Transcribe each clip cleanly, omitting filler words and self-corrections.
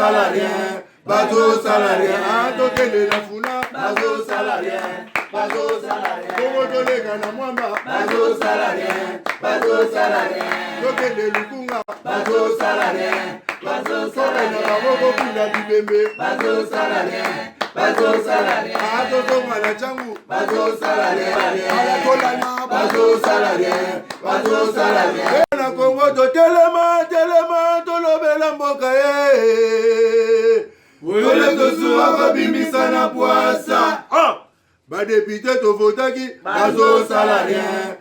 salarien, bateau salarien, Tokele la funa, bateau salarien, Congo Tolega na mwamba, bateau salarien, Tokele lukunga, bateau salarien, Soka na baboko kula bibembe, bateau salarien, Atotonga na changu, bateau salarien, Alakolana, bateau salarien, na Congo to telema, tolobela mboka Oyole to suwa kabimisa na poasa. Badepite to votaki, bateau salarien,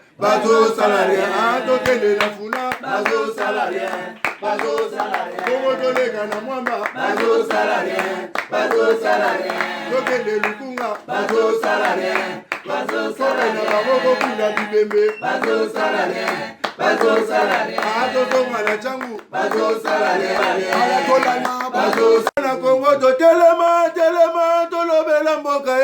Tokele na funa, bateau salarien, Congo Tolega na mwamba, bateau salarien, Tokele lukunga, bateau salarien, Soka na baboko kula bibembe, bateau salarien, Atotonga na changu, bateau salarien, Alakolana, bateau na Congo to telema, tolobela mboka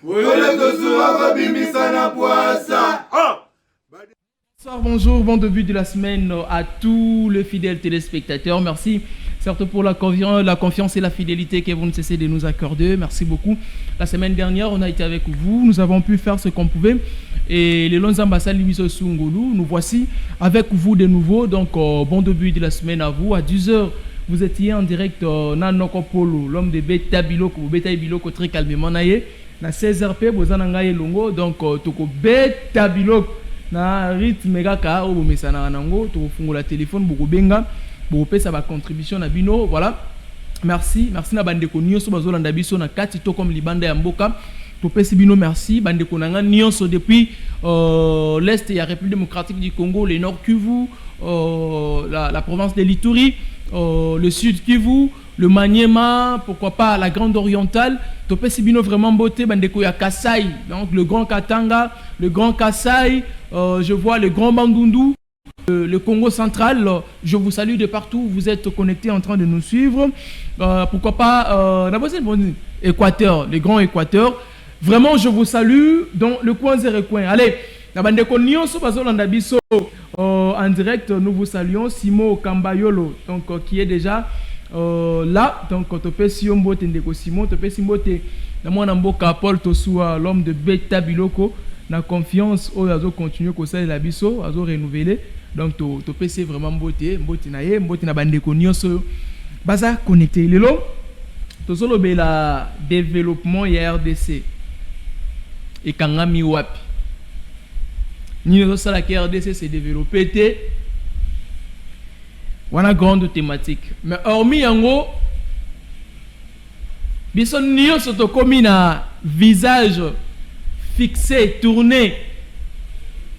Oyole to suwa kabimisa na poasa. Bonsoir, bonjour, bon début de la semaine à tous les fidèles téléspectateurs. Merci certes pour la confiance et la fidélité que vous ne cessez de nous accorder. Merci beaucoup. La semaine dernière, on a été avec vous. Nous avons pu faire ce qu'on pouvait. Et les longs ambassades Libiso Sungulu, nous voici avec vous de nouveau. Donc, bon début de la semaine à vous. À 10h, vous étiez en direct Nanoko Polo, l'homme de Beta Biloko, Beta Biloko très calmement. Na 16h, vous en avez longo. Donc, Toko Beta Biloko. Na rythme kaka o bomesana nango to fungola téléphone boko benga boko pesa ba contribution na bino voilà merci na bandeko nyonso bazolanda biso na kati to comme libanda ya mboka to pesi bino merci bandeko nanga nyonso depuis l'est ya République démocratique du Congo, le nord Kivu, la province de l'Ituri, le sud Kivu, le Maniema, pourquoi pas la Grande Orientale. Topé Sibino vraiment beauté, bandeko ya Kasai, donc le Grand Katanga, le Grand Kasai, je vois le Grand Bandundu, le Congo central. Je vous salue de partout, vous êtes connectés en train de nous suivre. Pourquoi pas Équateur, le Grand Équateur. Vraiment, je vous salue dans le coin zéro coin. Allez, la bandeko nyonso bazolanda biso en direct, nous vous saluons. Simo Kambayolo, donc qui est déjà là, donc topé Siombo Tendeko Simon, topé Simbote, na mwana mboka Paul Tosua, l'homme de Beta Biloko, na confiance au azo continuer ko ça la biso, azo renouveler. Donc topé c'est vraiment mbote na bandeko nyonso baza connecté lelo. Tozolo bela développement ya RDC. Et kangami wapi. Ni no sala que RDC s'est développé wana grande thématique. Mais hormis yango bison nyonso to komi na visage fixé, tourné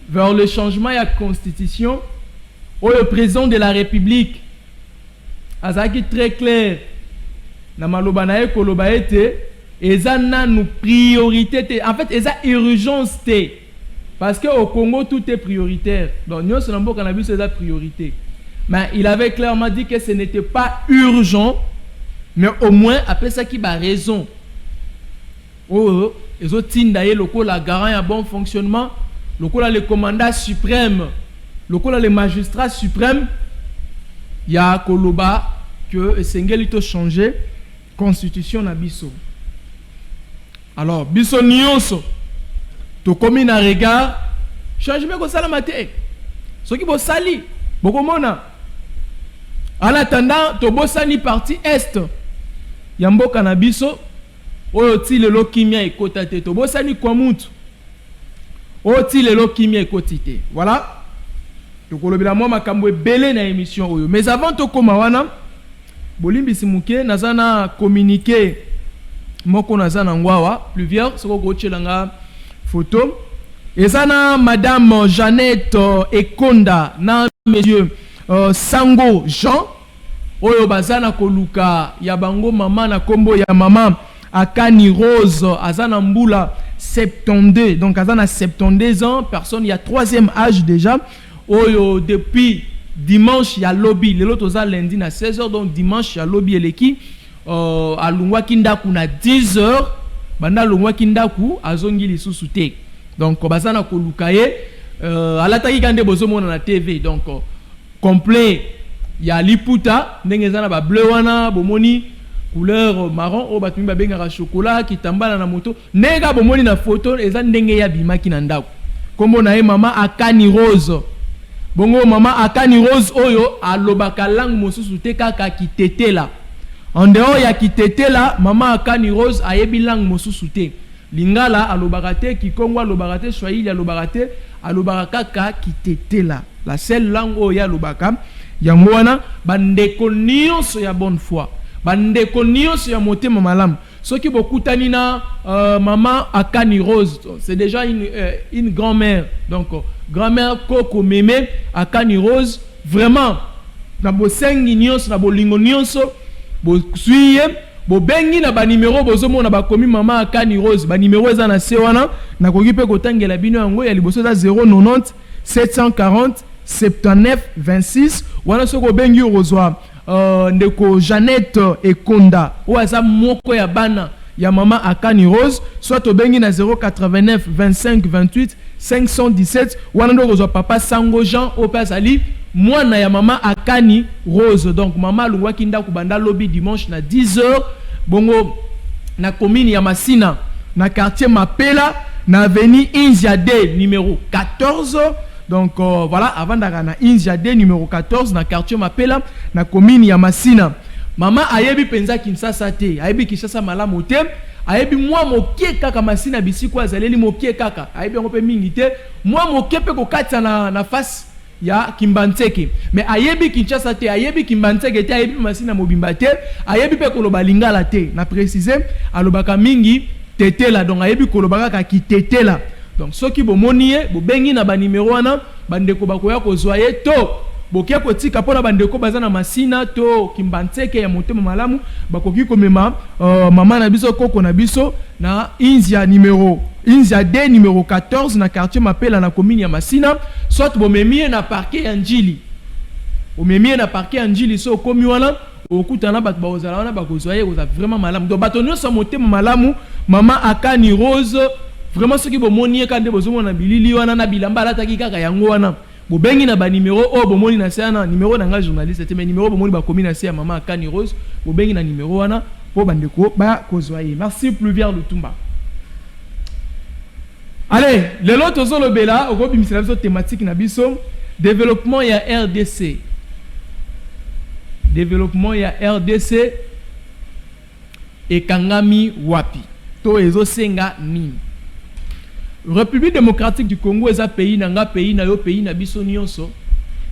vers le changement de la constitution où le président de la République azaki très clair na maloba na ye koloba ete eza nanu priorité en fait eza urgence te parce que au Congo tout est prioritaire donc nyonso na mboka na biso eza priorité. Mais il avait clairement dit que ce n'était pas urgent, mais au moins après ça qui a raison. Oh, les autres tindaye loko la garant un bon fonctionnement, loko la le commandant suprême, loko la le magistrat suprême, il y a koloba que Sengelito changé constitution na biso. Alors biso nyonso to komi na regard changement ko sala mate. Ce qui bo sali, boko mona. En attendant, Tobosani parti est. Yambo Kanabiso, Oti le lokimia et kotate. Tobosani Kwamutu. Oti le lokimia et kotite. Voilà. Tokolobila moi makambo belé na émission oyo. Mais avant Tokomawana, Bolimbi Simuke, Nazana communiqué. Moko Nazana Ngwawa, plusieurs, soko gochelanga photo. Ezana Madame Jeannette Ekonda, na monsieur. Sango Jean oyo bazana koluka ya bango mama na kombo ya mama Akani Rose azana mbula 72 donc azana 72 ans personne il y a troisième âge déjà oyo depuis dimanche ya lobby lelo toza lundi na 16h donc dimanche ya lobby eleki alungwa kindaku na 10h banda alungwa kindaku azongi lisusu te donc bazana koluka ye alataki kande bozo mona na TV donc complet ya liputa ndenge za na ba bleu wana bomoni couleur marron o batumi ba benga chocolat ki tambala na moto nega bomoni na photo eza ndenge ya bimaki na ndako kombo na ye mama Akani Rose bongo mama Akani Rose oyo alobaka langue mosusu te kaka kitetela en dehors ya kitetela mama Akani Rose ayebi langue mosusu te lingala alobaka te kikongo alobaka te swahili alobaka te alobaka kaka kitetela la seule langue oyo alobaka yango wana bandeko nyonso ya bonne foi bandeko nyonso ya motema malamu soki bokutani na mama Akani Rose c'est déjà une grand-mère donc grand-mère Koko Meme Akani Rose vraiment na bosengi nyonso na bolingo nyonso bosuye bobengi na ba numéro bozomona bakomi mama Akani Rose ba numéro eza na se wana na koki pe kotangela bino yango ya liboso za 090 740 79 26 wana soko bengi rozwa ndeko Jeannette Ekonda ou eza moko ya bana ya mama Akani Rose soit obengi na 089 25 28 517 wana ndo rozwa papa Sango Jean opazali mwana ya mama Akani Rose donc mama lungwa kinda kubanda lobby dimanche na 10h bongo na commune ya Masina na quartier Mapela na avenue Inzia D numéro 14 donc voilà avant d'aller na Inzia D numéro 14 na quartier Mapela na commune ya Masina mama ayebi penza Kinshasa te ayebi Kinshasa malamu te ayebi mwa mokie kaka Masina bisiko azaleli mokie kaka ayebi ngo pe mingi te mwa mokie pe ko katsa na face ya Kimbantseke mais ayebi Kinshasa te ayebi Kimbantseke te ayebi Masina mobimba te ayebi pe koloba lingala te na préciser alobaka mingi tetela donc ayebi kolobaka ka kitetela donc soki bomonie bobengi na ba numéro wana bandeko bakoya kozwaye to bokia kotika pona bandeko bazana Masina to Kimbantseke ya motema malamu bakoki komema mama na biso Koko na biso na Inzia D numéro 14 na quartier Mapela na commune ya Masina soit bomemie na parquet ya Njili omemie na parquet ya Njili so komi wana okutana bat bazala wana bakozwaye oza vraiment malamu donc bato nyonso motema malamu mama Akani Rose vraiment soki bomonie kande bozomona bilili wana na bilamba lataki kaka yango wana bobengi na ba numéro o bomoni na sana numéro na nga journaliste te mais numéro bomoni ba commune ya mama Akani Rose bobengi na numéro wana po bandeko ba kozwaye merci Pluvière Lutumba. Allez, le lot tozo le bela au bimisela biso thématique na biso développement ya RDC. Développement ya RDC et kangami wapi. To ezo senga nini. République démocratique du Congo eza pays nanga pays na yo pays na biso nyonso.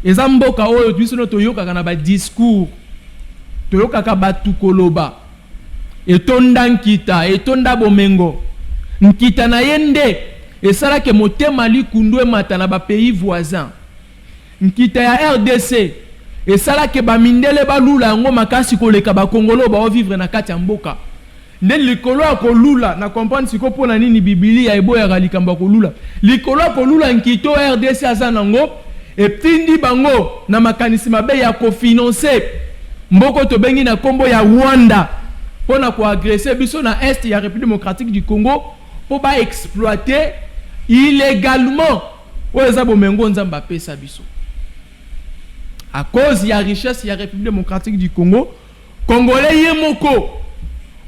Eza mboka oyo biso no toyoka kana ba discours. Toyoka ka batu koloba. Etonda nkita, etonda bomengo. Nkita na yende et ça là que motema likundwe mata na ba pays voisins nkita ya RDC et ça là que ba mindele ba lula ngo makasi koleka ba kongolo ba vivre na kati ya mboka nde likolo ko lula na comprendre siko pona nini biblia eboya galikamba ko lula likolo ko lula nkito RDC azana ngo et tindi bango na makanisi mabe ya ko financer mboko to bengi na kombo ya Rwanda pona ko agresser biso na est ya République démocratique du Congo pour pas exploiter illégalement oza bomengo nzamba pesa biso à cause ya richesse ya République démocratique du Congo congolais yemoko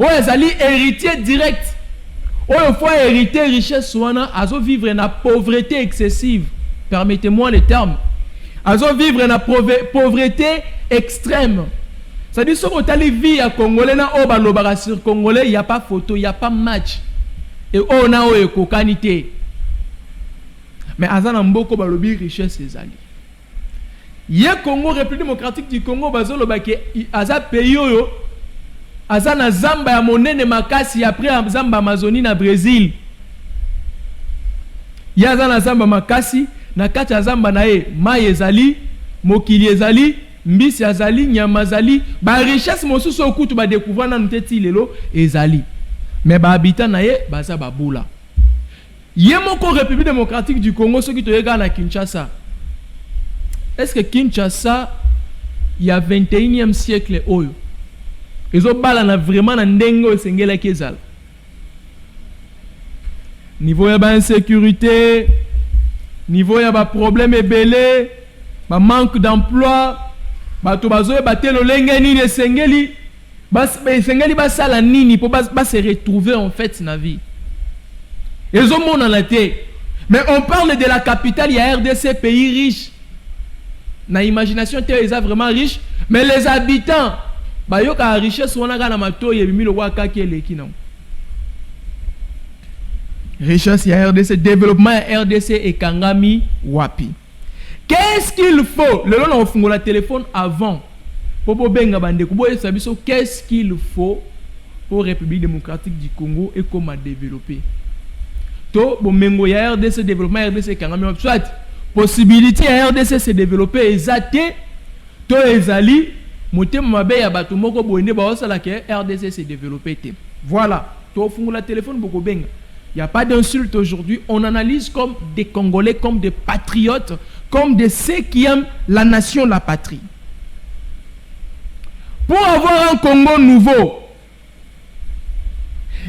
ozali héritier direct oyo fois hériter richesse wana azo vivre na pauvreté excessive permettez-moi le terme azo vivre na pauvreté extrême ça dit so otali vie ya congolais na o balobaka sur congolais il y a pas photo il y a pas match et on a oyo kokanité mais azana mboko balobi richesse ezali ye Congo République démocratique du Congo bazoloba ke aza pays oyo azana zamba ya monene makasi après zamba Amazonie na Brésil ya azana zamba makasi na kati ya zamba na ye mai ezali mokili ezali mbisi ezali nyama ezali ba richesse mosusu okutu ba découvrir na nteti lelo ezali mais ba habitant na ye baza babula yemoko République démocratique du Congo ceux qui te regardent à Kinshasa est-ce que Kinshasa il y a 21e siècle oyo ezo bala na vraiment na ndengo esengela kezala niveau ya ba insécurité niveau ya ba problème ebele ba manque d'emploi bato bazoye batelo lenge nini esengeli esengeli basala nini pour se retrouver en fait na vie. Ils ont mon té. Mais on parle de la capitale, il y a RDC, pays riche. Na imagination, ils sont vraiment riches. Mais les habitants, bah yo ka richesse on a na mato yebimi lo waka ki eleki na. Richesse il y a RDC, développement il y a RDC et Kangami wapi. Qu'est-ce qu'il faut? Le long on fungo la téléphone avant. Popo benga bande kubo esabiso qu'est-ce qu'il faut pour République démocratique du Congo et comment développer. To bo mengo ya RDC développement RDC Kangami wapi. Soit possibilité ya RDC se développer ezate to ezali moté mabe ya bato moko boende ba osala ke RDC se développer te. Voilà. To fungo la téléphone boko benga. Il n'y a pas d'insulte aujourd'hui. On analyse comme des Congolais, comme des patriotes, comme de ceux qui aiment la nation, la patrie. Pour avoir un Congo nouveau,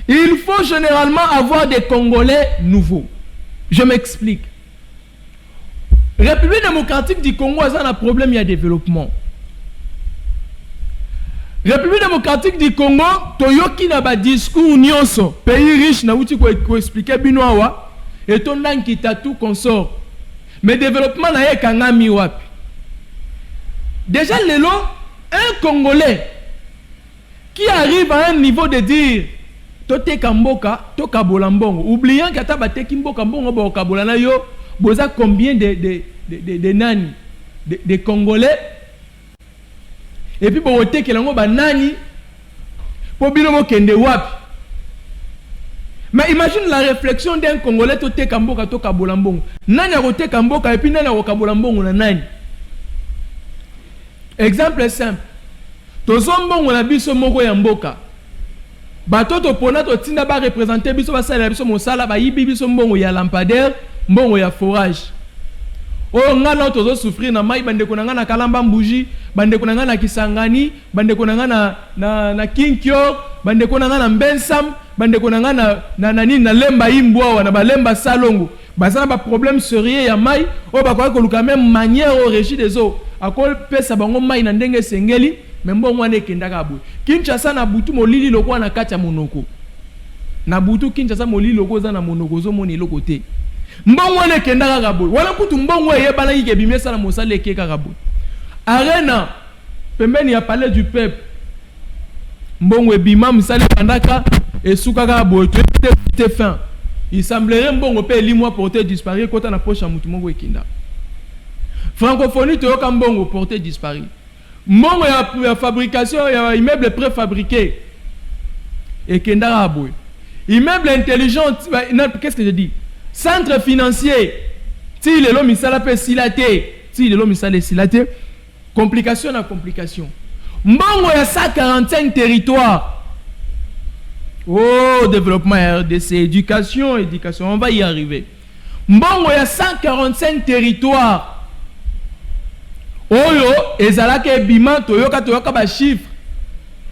il faut généralement avoir des Congolais nouveaux. Je m'explique. République démocratique du Congo a un problème, il y a développement. République démocratique du Congo, toyoki na ba discours nyonso, pays riche na uti ko expliquer binoawa, et ton dan qui tout consort. Mais développement na Kangami wapi. Déjà lelo, un Congolais qui arrive à un niveau de dire tote kamboka, to kabola mbongo, oubliant que tabate kimboka mbongo ba kabola na yo, boza combien de nani de Congolais. Et puis, pour que l'on va nani, pour bien kende wapi. Mais imagine la réflexion d'un Congolais to te kamboka to kabolambongo. Nani a roté kamboka et puis nani a kabolambongo na nani. Exemple simple. To zombongo na biso moko ya mboka. Bato to pona to tinda ba représenter biso ba sala biso mosala ba yibi biso mbongo ya lampadaire, mbongo ya forage. Oh ngana tozo souffrir na mai bande konanga na kalamba mbuji bande konanga na Kisangani bande konanga na Kinkyo bande konanga na Mbensam bande konanga na nani na lemba imbwa na balemba salongo bazana ba problème sérieux ya mai o ba kwa ko luka même manière au régime des eaux akol pesa bango mai na ndenge sengeli membo mwana ekendaka boy Kinshasa na butu molili lokwa na kati ya monoko na butu Kinshasa molili lokwa za na monoko zo moni lokote mbongo ne kendaka kaboy wala kutu mbongo yebana yike bimesa na mosale ekeka kaboy arena pembeni ya palais du peuple mbongo ebima msale pandaka esuka kaboy te fin il semblerait mbongo pe limwa porter disparu kota na poche ya mutu moko ekinda francophonie toyoka mbongo porter disparu mbongo ya fabrication ya immeuble préfabriqué ekenda kaboy immeuble intelligent qu'est-ce que je dis centre financier, si le l'homme misala peut silater, si le l'homme misala silater, complication à complication. Mbongo ya 145 territoires. Oh, développement RDC, éducation, on va y arriver. Mbongo ya 145 territoires. Oyo, ezalaka bima toyoka ba chiffre.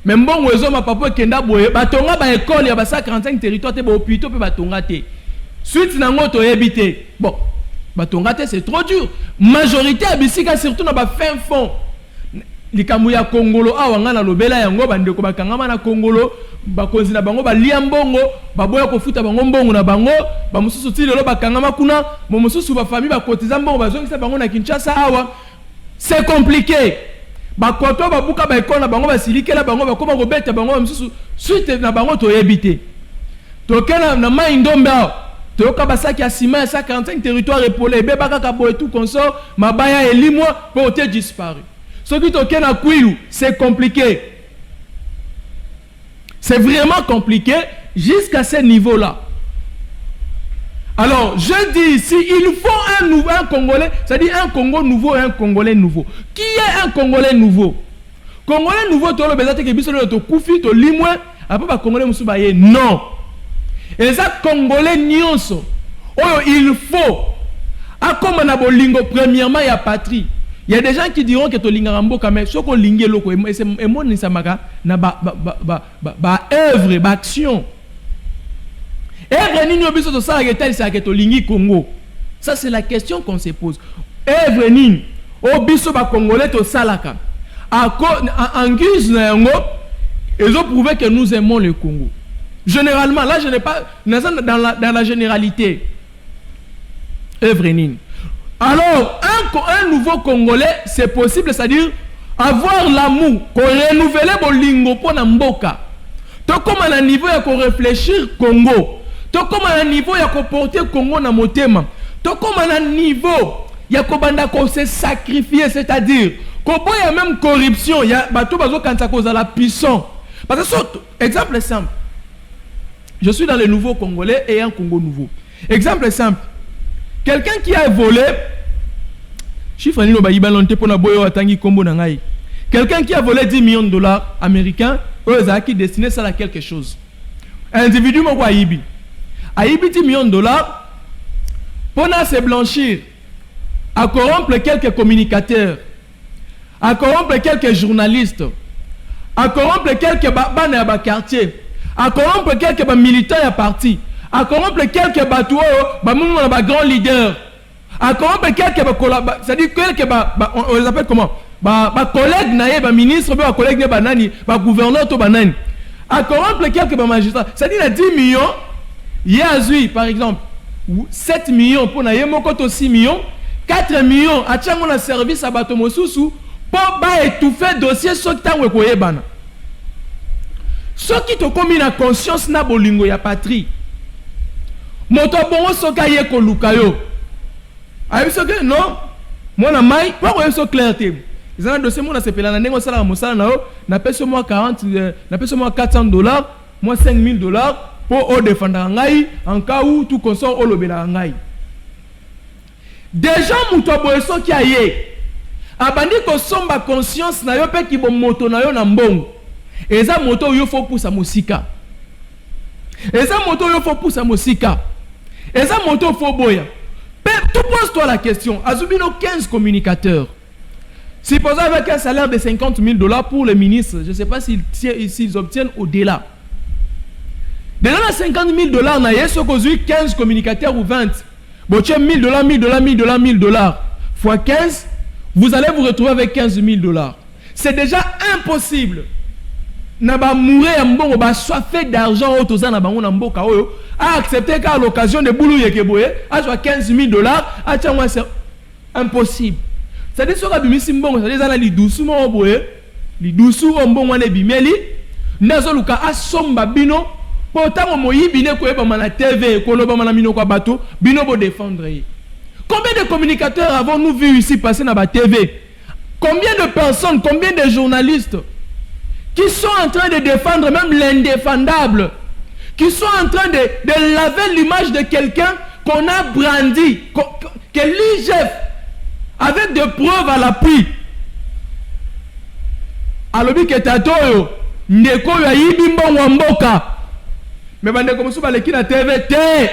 Mais mbongo ezo ma papa kenda boye, batonga ba école ya ba 145 territoires te ba hôpitaux pe batonga te. Suite nango to habité. Bon, batongate c'est trop dur. Majorité abisika surtout na ba fin fond. Likambu ya Kongolo awanga na lobela yango bandeko bakangama na Kongolo, bakonzi na bango ba liambongo, baboya kofuta bango mbongo na bango, ba mususu ti lelo bakangama kuna, mo mususu ba famille ba kotiza mbongo bazongisa bango na Kinshasa awa. C'est compliqué. Ba koto ba buka ba ekona na bango ba silikela bango ba koma robeta bango mususu suite na bango to habité. To kena na maindomba. Toyoka basaki ya ciment ya 145 territoires épaulés bebaka kabo et tout consort mabaya elimwa pour te disparu. Ce qui toke na kwilu, c'est compliqué. C'est vraiment compliqué jusqu'à ce niveau-là. Alors, je dis ici, il faut un Congolais, c'est-à-dire un Congo nouveau et un Congolais nouveau. Qui est un Congolais nouveau? Congolais nouveau, tu as le besoin de biso to kufi to limwe, après ba Congolais musubaye non. Et ça, Congolais nyonso. Oh, il faut. A comme na bolingo, premièrement, il y a patrie. Il y a des gens qui diront que to lingarambo quand même, so ko lingé loko, et mon nisamaka, na ba œuvre, ba action. Œuvre ni no biso to sa retel, c'est que to lingi Congo. Ça, c'est la question qu'on se pose. Œuvre ni, o biso ba Congolais to salaka. en guise ils ont prouvé que nous aimons le Congo. Généralement, là je n'ai pas dans la généralité. Alors, un nouveau Congolais, c'est possible, c'est-à-dire avoir l'amour, qu'on renouvelle bolingo pour Namboka. Tant comme à un niveau, il faut réfléchir Congo. Tant comme à un niveau, il faut porter Congo dans motema. Tant comme à un niveau, il faut se sacrifier, c'est-à-dire qu'il y a même corruption, il y a la puissance. Parce que, surtout, exemple simple, je suis dans le nouveau Congolais et un Congo nouveau. Exemple simple, quelqu'un qui a volé, quelqu'un qui a volé 10 millions de dollars américains, qui destiné ça à quelque chose. Un individu m'a dit, Aïbi 10 millions de dollars, pour se blanchir, à corrompre quelques communicateurs, à corrompre quelques journalistes, à corrompre quelques bannes à quartier, à corrompre quelques militants à parti, à corrompre quelques bateaux, grands leaders, à corrompre quelques c'est-à-dire quelques on les appelle comment? Collègues naïe, ministre, collègue banani, gouverneur to banani, à corrompre quelques magistrats, c'est-à-dire à 10 millions, il y a par exemple 7 millions pour naïe, mokoto 6 millions, 4 millions à tchango na service à bateau mosusu pour étouffer dossier sur le temps où bana. Ce qui te commis la conscience na bolingo ya patrie. Moto bongo soka ye ko lukayo. Ayi soka non. Moi na mai, pourquoi so clarté. Ils ont dossier moi na sepela na ndenge sala mosala na yo, na pèse moi 40, na pèse moi $400, moi $5,000 pour au défendre ngai en cas où tout consort au lobela ngai. Déjà moto boye so ki aye. Abandi ko somba conscience na yo pe ki bo moto na yo na mbongo. Eza moto yo faut pour sa musika. Eza moto yo faut pour sa musika. Eza moto faut boya. Tu poses-toi la question. Azubino 15 communicateurs. Supposons avec un salaire de $50,000 pour les ministres, je ne sais pas s'ils obtiennent au-delà. Déjà dans $50,000, na yeso kozui 15 communicateurs ou 20. Bon, tu as $1,000, $1,000 fois 15, vous allez vous retrouver avec $15,000. C'est déjà impossible. Naba mourir mbongo ba soifé d'argent au toza na bango na mboka oyo a accepté qu'à l'occasion de boulou yekeboye a soit $15,000 a tiens moi c'est impossible. C'est dire soka bimisi mbongo c'est dire li dousu mo boye li dousu o mbongo ne bimeli nazo luka a somba bino pourtant mo yibine ko eba na TV ko loba na mino kwa bato bino bo défendre. Combien de communicateurs avons-nous vu ici passer na ba TV? Combien de personnes, combien de journalistes qui sont en train de défendre même l'indéfendable, qui sont en train de laver l'image de quelqu'un qu'on a brandi, que l'IGF, avec des preuves à l'appui. Alobi ketatoyo, ndeko ya yibimbo wamboka. Mais bande comme ça baleki na TV te.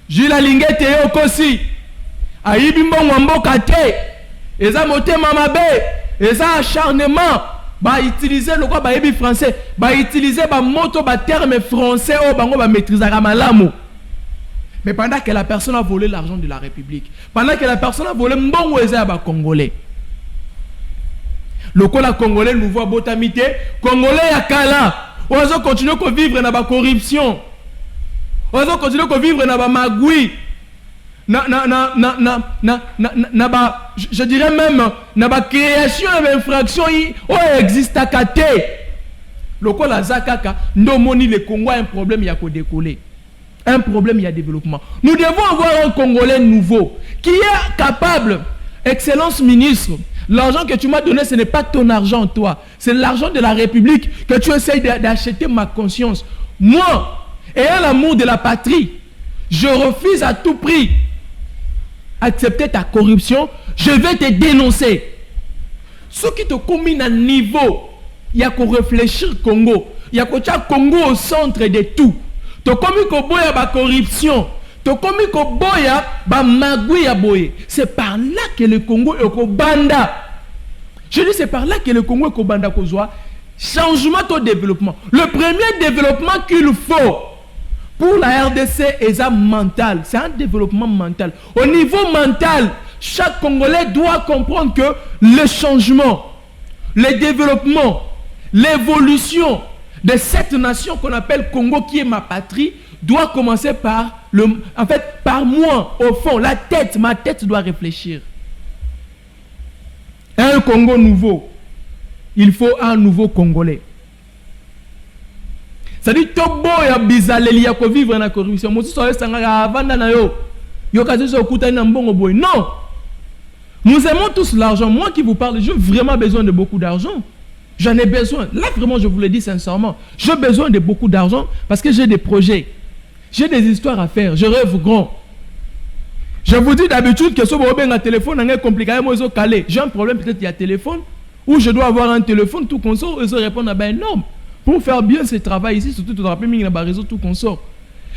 Jila lingete yo kosi. Ayibimbo wamboka te. Eza motema mabe, eza acharnement. Ba utiliser le quoi ba yebi français, ba utiliser ba moto ba terme français au bango ba maîtriser malamu. Mais pendant que la personne a volé l'argent de la République, pendant que la personne a volé mbongo eza ba congolais. Le quoi la congolais nous voit botamité, congolais ya kala, on va continuer à vivre dans la corruption. On va continuer à vivre dans la magouille. Je dirais même na création d'infraction existe à côté. Le quoi la zakaka no moni le Congo a un problème il y a qu'au décoller. Un problème il y a développement. Nous devons avoir un Congolais nouveau qui est capable, excellence ministre, l'argent que tu m'as donné ce n'est pas ton argent toi, c'est l'argent de la République que tu essayes d'acheter ma conscience. Moi, ayant l'amour de la patrie, je refuse à tout prix accepter ta corruption, je vais te dénoncer. Ce qui te combine à niveau, il y a qu'on réfléchir Congo, il y a qu'on tient Congo au centre de tout. Tu commis qu'on boya ba corruption, tu commis qu'on boya ba magouya boye. C'est par là que le Congo est au banda. Je dis c'est par là que le Congo est au banda kozwa changement au développement. Le premier développement qu'il faut pour la RDC est mental. C'est un développement mental. Au niveau mental, chaque Congolais doit comprendre que le changement le développement, l'évolution de cette nation qu'on appelle Congo, qui est ma patrie, doit commencer par moi, au fond, ma tête doit réfléchir. Un Congo nouveau, il faut un nouveau Congolais. C'est-à-dire, Tobo ya bizaleli ya ko vivre na corruption. Non. Nous aimons tous l'argent. Moi qui vous parle, j'ai vraiment besoin de beaucoup d'argent. J'en ai besoin. Là, vraiment, je vous le dis sincèrement. J'ai besoin de beaucoup d'argent parce que j'ai des projets. J'ai des histoires à faire. Je rêve grand. Je vous dis d'habitude que si vous avez un téléphone, c'est compliqué. J'ai un problème, peut-être il y a un téléphone, ou je dois avoir un téléphone, tout consort, et se répondre à ben non. Pour faire bien ce travail ici, surtout dans le réseau, tout consort.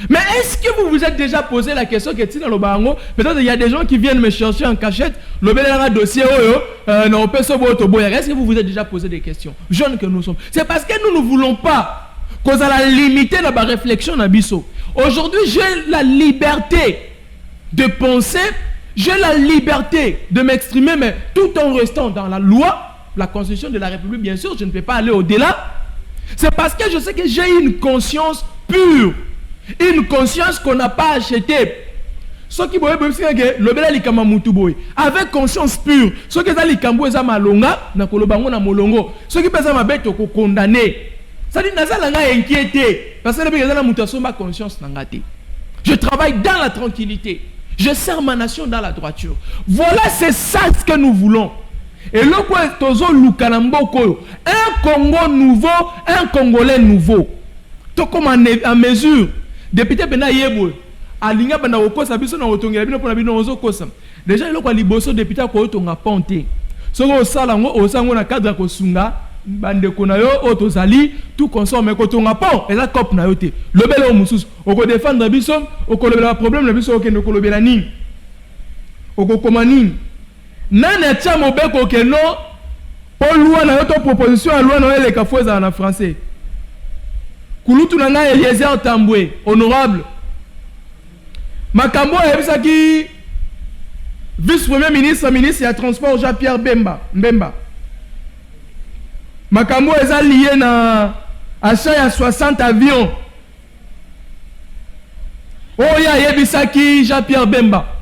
Mais est-ce que vous vous êtes déjà posé la question que peut-être il y a des gens qui viennent me chercher en cachette, le dossier, est-ce que vous vous êtes déjà posé des questions? Jeunes que nous sommes. C'est parce que nous ne voulons pas qu'on a limité la réflexion à Bisso. Aujourd'hui, j'ai la liberté de penser, j'ai la liberté de m'exprimer, mais tout en restant dans la loi, la constitution de la République, bien sûr, je ne peux pas aller au-delà. C'est parce que je sais que j'ai une conscience pure, une conscience qu'on n'a pas achetée. Ce qui avec conscience pure, ce qui est malonga, na kolobango na molongo, ce qui est condamné. Ça dit inquiété parce que ma conscience je travaille dans la tranquillité. Je sers ma nation dans la droiture. Voilà, c'est ça ce que nous voulons. Et le un Congo nouveau, un Congolais nouveau. Tout comme en mesure. Député Bena Yebo, Alinga Bena Okosa, Biso na Otongela, Bino Pona Bino Ozokosa. Déjà, il y a liboso député ko Otonga Ponte. Soko Osalango, Osango na cadre Kosunga, Bande Konayo, Otozali, tout consomme Kotonga Pon, et la COP na yote. Le bel homme sous, Oko défendre Biso, Oko le problème, le Biso, Oko no le Belanin. Oko Komanin. Nana tia mobeko ke no pour loi na yoto proposition à loi na le kafouza en français. Kulutu nanga Eliezer Tambwe, honorable. Makambo ebisaki vice-premier ministre ya transport Jean-Pierre Mbemba. Makambo eza lié na achat ya 60 avions. Oya yebisaki Jean-Pierre Bemba.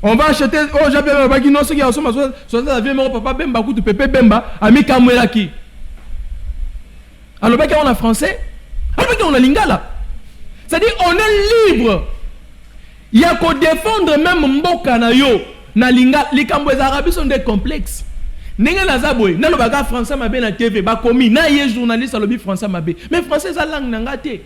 On va acheter, oh Jean-Pierre Bemba qui non, ceux qui ont 60 avions, mon papa Bemba, coup de Pépé Bemba, ami Kamwela qui. Alors, on a français, alors on a lingala. C'est-à-dire, on est libre. Il y a qu'à défendre même Mboka na yo, na lingala. Les Camboués arabes sont des complexes. Nenga na zaboy, na lo baga français mabé na TV, ba komi, na yé journaliste à l'obi français mabé. Mais français sa langue nangate.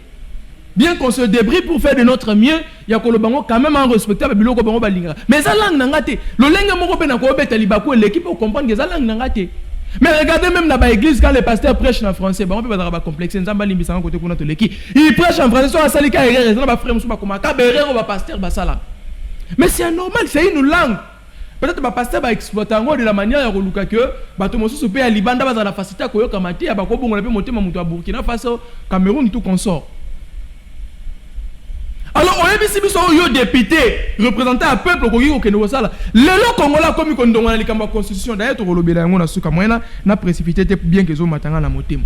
Bien qu'on se débrouille pour faire de notre mieux, il y a quand même un respectable biloko bango balinga. Mais ça langue nangate. Le langue moko na ko beta libako l'équipe pour comprendre que ça langue nangate. Mais regardez même dans l'église quand les pasteurs prêchent en français, on peut pas complexer nzamba limbi sanga côté kuna to leki. Ils prêchent en français sur salika erreur, ça ba frère musuba koma ka berero ba pasteur ba sala. Mais c'est normal, c'est une langue. Peut-être que pasteur va exploiter de la manière ya koluka que bato mosusu pe ya libanda ba za la facilité ko yoka mati ya ba ko bongo na pe motema mutu ya Burkina Faso, Cameroun tout consort. Alors, on est ici, on député, représentant un peuple, le Congolais comme il y a la constitution, d'ailleurs, on a précipité bien que les hommes m'attendent à la moitié.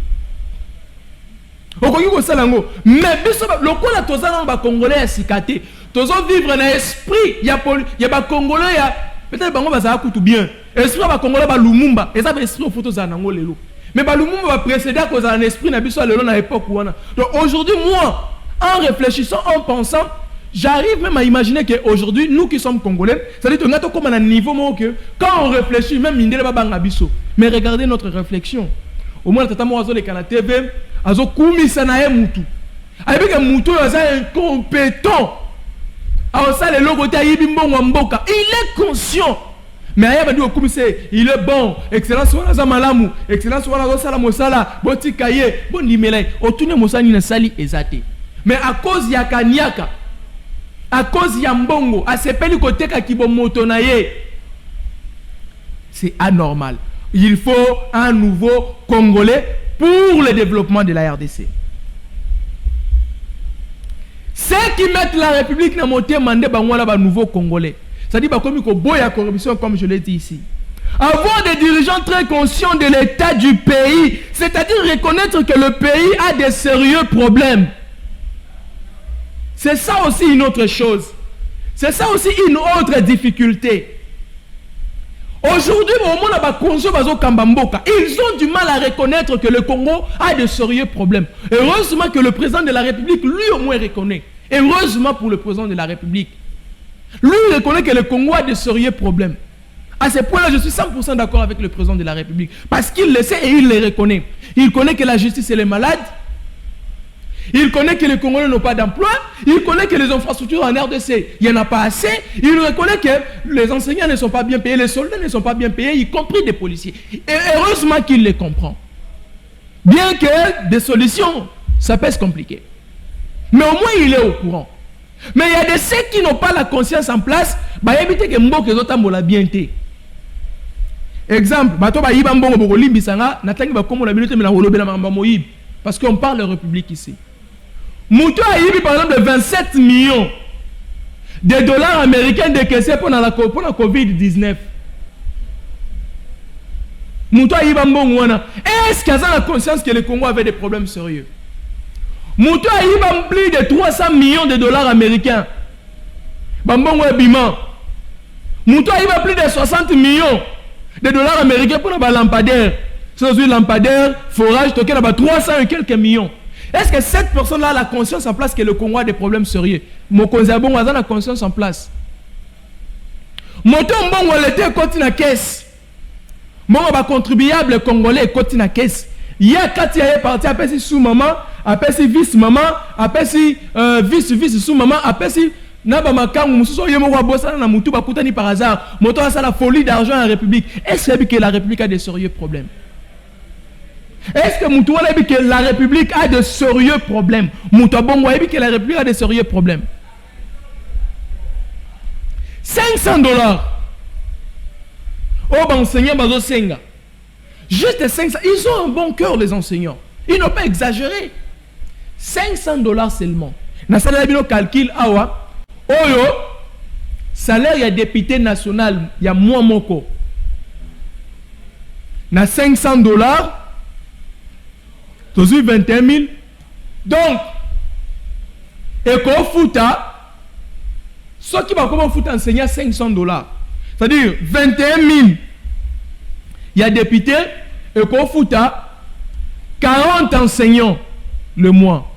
Mais le Congolais est cicaté. Tous vivre dans l'esprit, il y a des Congolais, peut-être que ça va bien. L'esprit de Congolais est Lumumba, et ça va esprit au photo de Zanangolelo. Mais Lumumba va précéder à cause d'un esprit à l'époque. Donc aujourd'hui, moi, en réfléchissant, en pensant, j'arrive même à imaginer qu'aujourd'hui, nous qui sommes Congolais, c'est-à-dire que nous sommes comme à un niveau que quand on réfléchit, même Mindele Baba Ngabiso. Mais regardez notre réflexion. Au moins, Tata Moazo les Canada TV, Azo Koumi Sanae Moutou. Avec un Moutou, il est incompétent. Alors ça, le logo de Yibimbo Mboka, il est conscient. Mais il dit au commissaire, il est bon, excellence wana za malamu, excellence wana za sala mosala, boti kaye, bon dimele, otune mosani na sali ezate. Mais à cause ya kanyaka, à cause ya mbongo, à sepeli koteka kibomoto na ye, c'est anormal. Il faut un nouveau Congolais pour le développement de la RDC. Ceux qui mettent la République na monter mandé bangwala ba nouveau Congolais. Ça dit bah comme il boya corruption comme je l'ai dit ici. Avoir des dirigeants très conscients de l'état du pays, c'est-à-dire reconnaître que le pays a des sérieux problèmes. C'est ça aussi une autre chose. C'est ça aussi une autre difficulté. Aujourd'hui, au monde ils ont du mal à reconnaître que le Congo a de sérieux problèmes. Heureusement que le président de la République, lui au moins reconnaît. Heureusement pour le président de la République. Lui reconnaît que le Congo a de sérieux problèmes. À ce point-là, je suis 100% d'accord avec le président de la République. Parce qu'il le sait et il le reconnaît. Il connaît que la justice, elle est malade. Il connaît que les Congolais n'ont pas d'emploi. Il connaît que les infrastructures en RDC, il n'y en a pas assez. Il reconnaît que les enseignants ne sont pas bien payés, les soldats ne sont pas bien payés, y compris des policiers. Et heureusement qu'il les comprend. Bien que des solutions, ça peut se compliquer. Mais au moins, il est au courant. Mais il y a de ceux qui n'ont pas la conscience en place, bah éviter que Mbok les autres la bien été. Exemple, parce qu'on parle de la République ici. Moutou a eu par exemple 27 millions de dollars américains décaissés pour la COVID-19. Moutou a eu est-ce qu'il y a la conscience que le Congo avait des problèmes sérieux? Moutou a eu plus de 300 millions de dollars américains. Bambongo et Bima. Moutou a eu plus de 60 millions de dollars américains pour la lampadaire. Sans une lampadaire, forage, toqué là-bas 300 et quelques millions. Est-ce que cette personne-là a la conscience en place que le Congo a des problèmes sérieux? Mokonzabon a la conscience en place. Moto Mbongo l'été côté na caisse. Mon contribuable congolais côté na caisse. Il y a quand il est parti après si sous maman, après si vice maman, après si vice sous maman, après si Naba Makangu mususo yemo wa bossa na mutu bakuta ni par hasard. Moto a ça la folie d'argent à la République. Est-ce que la République a des sérieux problèmes? Est-ce que Moutou a dit que la République a de sérieux problèmes? Moutou Bongo a dit que la République a de sérieux problèmes. 500 dollars. Oh, ben, enseignants, bazo senga. Juste 500. Ils ont un bon cœur, les enseignants. Ils n'ont pas exagéré. 500 dollars seulement. Na salaire bino calcul awa. Oyo. Salaire ya député national. Ya moi moko. Na 500 dollars. Toujours 21 000. Donc, et qu'on fouta, ceux qui vont comment foutre enseigner 500 dollars. C'est-à-dire 21 000. Il y a député, et qu'on fouta 40 enseignants le mois.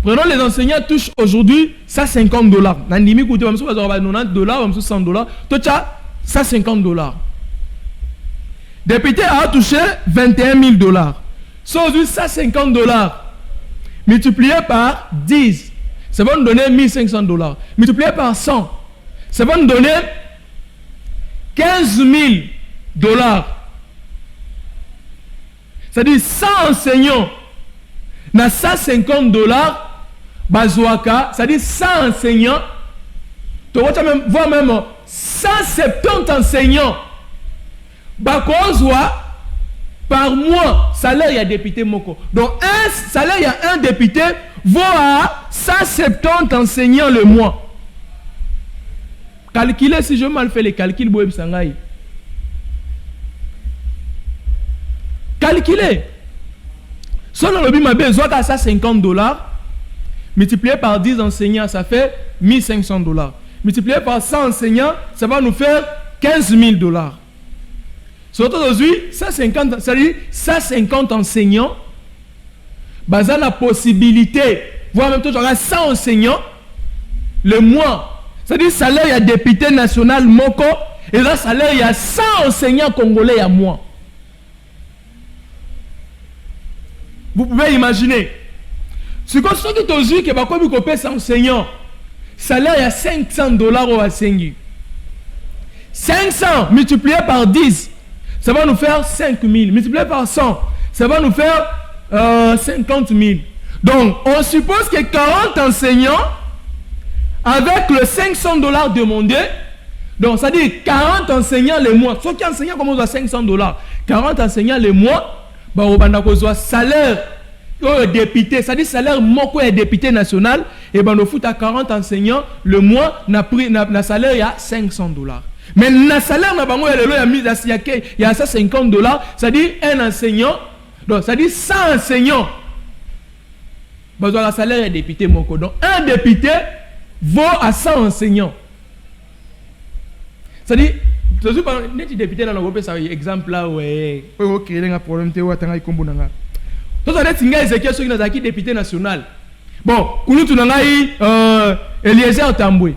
Prenons les enseignants touchent aujourd'hui 150 dollars. Nandimi coûte 90 dollars, 100 dollars. Tout ça, 150 dollars. Député a touché 21 000 dollars. Sur 150 dollars multiplié par 10, ça va nous donner 1500 dollars. Multiplié par 100, ça va nous donner 15 000 dollars. C'est-à-dire 100 enseignants, na 150 dollars, bazouaka, c'est-à-dire 100 enseignants, tu vois même 170 enseignants, bakozwa. Par mois, salaire il y a député moko. Donc un salaire il y a un député vaut à 170 enseignants le mois. Calculez si je mal fait les calculs boeb sangai. Calculez. Selon le bima besoin à 150 dollars multiplié par 10 enseignants ça fait 1500 dollars. Multiplié par 100 enseignants, ça va nous faire 15 000 dollars. Surtout aujourd'hui, 150 enseignants, basant la possibilité, voire même toujours 100 enseignants, le mois. C'est-à-dire, salaire, il y a député national Moko, et là, salaire, il y a 100 enseignants congolais à mois. Vous pouvez imaginer. C'est comme ça que tu as dit que tu as payé 100 enseignants. Salaire, il y a 500 dollars au Asengi. 500 multiplié par 10. Ça va nous faire 5 000. Multiplié par 100, ça va nous faire 50 000. Donc, on suppose que 40 enseignants, avec le 500 dollars demandés, donc ça dit 40 enseignants les mois. Ceux qui enseignent commencent à 500 dollars. 40 enseignants les mois, bah, on va salaire député, ça dit salaire moko est député national, et ben on fout à 40 enseignants le mois, na salaire il y a 500 dollars. Mais le salaire n'a pas il y a $50, c'est-à-dire un enseignant, donc c'est-à-dire 100 enseignants. Le salaire est député, mon code. Donc un député vaut à 100 enseignants. C'est-à-dire, les députés dans l'Europe, c'est un exemple là où il y a un problème. C'est député national. Bon, Eliezer Tamboué.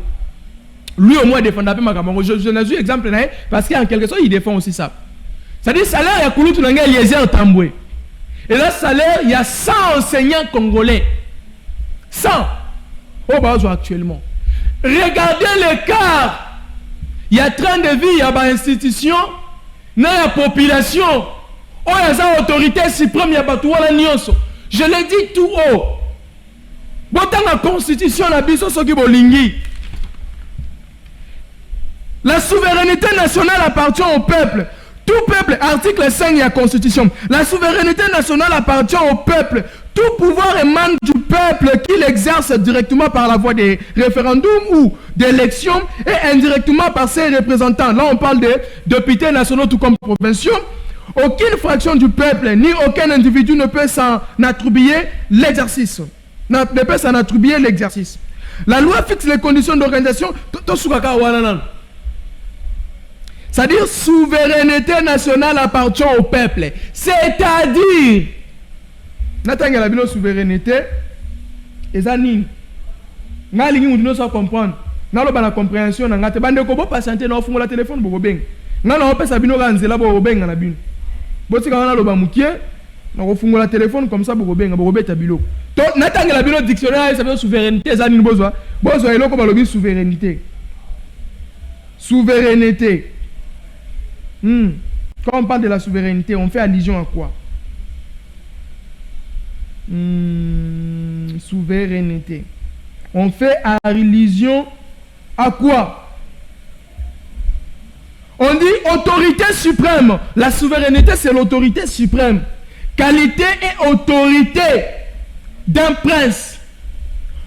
Lui au moins défend un peu ma camarade. Je n'ai pas exemple parce qu'en quelque sorte il défend aussi ça. C'est-à-dire salaire il y a Kouloutou Nanga Eliezer Tamboué. Et là salaire il y a 100 enseignants congolais. 100 au Bazo actuellement. Regardez l'écart. Il y a train de vie, il y a une institution, il y a population, il y a autorité suprême, il y a la nyonso. Je l'ai dit tout haut. Dans la constitution, la biso soki bolingi. La souveraineté nationale appartient au peuple. Tout peuple, article 5 de la Constitution. La souveraineté nationale appartient au peuple. Tout pouvoir émane du peuple qui l'exerce directement par la voie des référendums ou d'élections et indirectement par ses représentants. Là, on parle de députés nationaux tout comme provinciaux. Aucune fraction du peuple ni aucun individu ne peut s'en attribuer l'exercice. Ne peut s'en attribuer l'exercice. La loi fixe les conditions d'organisation. C'est-à-dire souveraineté nationale appartient au peuple. C'est-à-dire, n'attendez la souveraineté, et ça n'y pas comprendre. N'a la compréhension, n'a pas de patienter dans le téléphone pour bien. N'a pas de bino ganzela pour bien na bin. Boti kana lo ba mukie, na ko fungola téléphone comme ça pour bien, pour beta bilo. To n'attendez la bino dictionnaire, ça veut souveraineté, ça n'y besoin. Besoin eloko ba lobi souveraineté. Souveraineté. Quand on parle de la souveraineté, on fait allusion à quoi? Souveraineté. On fait allusion à quoi? On dit autorité suprême. La souveraineté, c'est l'autorité suprême. Qualité et autorité d'un prince.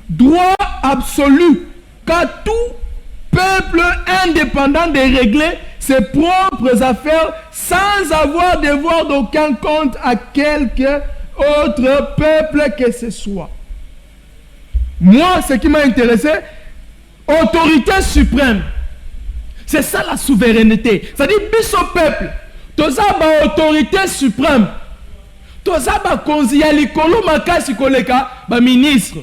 Droit absolu qu'à tout peuple indépendant de régler ses propres affaires sans avoir devoir d'aucun compte à quelque autre peuple que ce soit. Moi, ce qui m'a intéressé, autorité suprême. C'est ça la souveraineté. C'est-à-dire, biso peuple, toza ba autorité suprême. Toza ba konziyali kolo makasi koleka, ba ministre.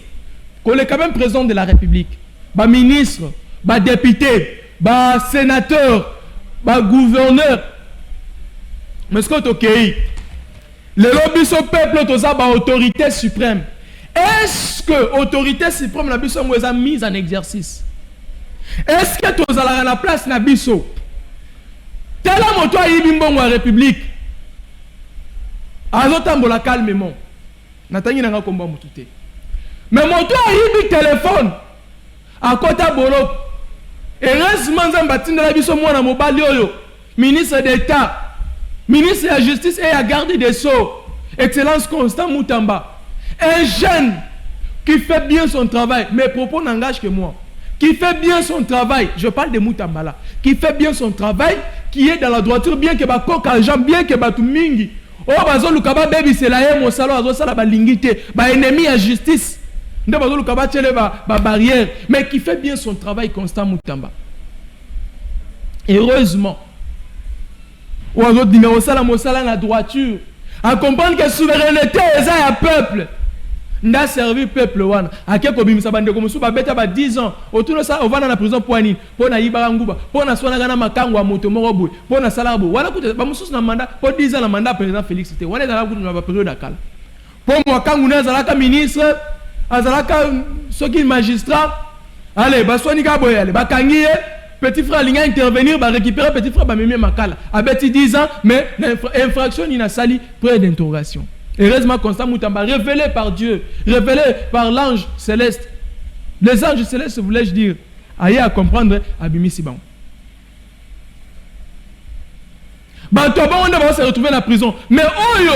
Koleka même président de la République. Ba ministre, ba député, ba sénateur, ba gouverneur. Mais ce que tu as le lobby au peuple, tu as autorité suprême. Est-ce que l'autorité suprême est mise en exercice? Est-ce que tu as la place na biso? Tel homme toi la République. Azotambola calmement. Natangi nanga komba mutute. Mais mon toi a téléphone. À côté bolo. Heureusement, Zambatinda la biso mwana mobali oyo, ministre d'État, ministre de la Justice et la garde des Sceaux, Excellence Constant Moutamba, un jeune qui fait bien son travail, mes propos n'engagent que moi, qui fait bien son travail, je parle de Moutamba là, qui fait bien son travail, qui est dans la droiture, bien que ba koka jambe, bien que ba tumingi, oh bazo lukaba baby c'est la mo salo azo sala ba lingité, ba ennemi à justice. Barrière, mais qui fait bien son travail Constant Moutamba. Heureusement, ou à d'autres numéros, ça la droiture, à comprendre que la souveraineté est un peuple. N'a servi peuple wana. À quel moment ça bande comme ça bête à 10 ans. Autour de ça, on va dans la prison pour ani, pour na ibaranguba, pour na sona gana makango à moto morobo, pour na salabo. Voilà que ba musus na mandat, pour 10 ans na mandat président Félix c'était. Voilà dans la goutte na période d'akal. Pour moi kango na zalaka ministre azalaka soki magistrat allez baswani ka boyale bakangi petit frère linga intervenir ba récupérer petit frère ba meme makala abeti 10 ans mais infraction ina sali près d'interrogation. Heureusement Constant Moutamba révélé par Dieu, révélé par l'ange céleste. Les anges célestes voulais-je dire aïe à comprendre abimi siban. Bantoba on va se retrouver dans la prison mais oyo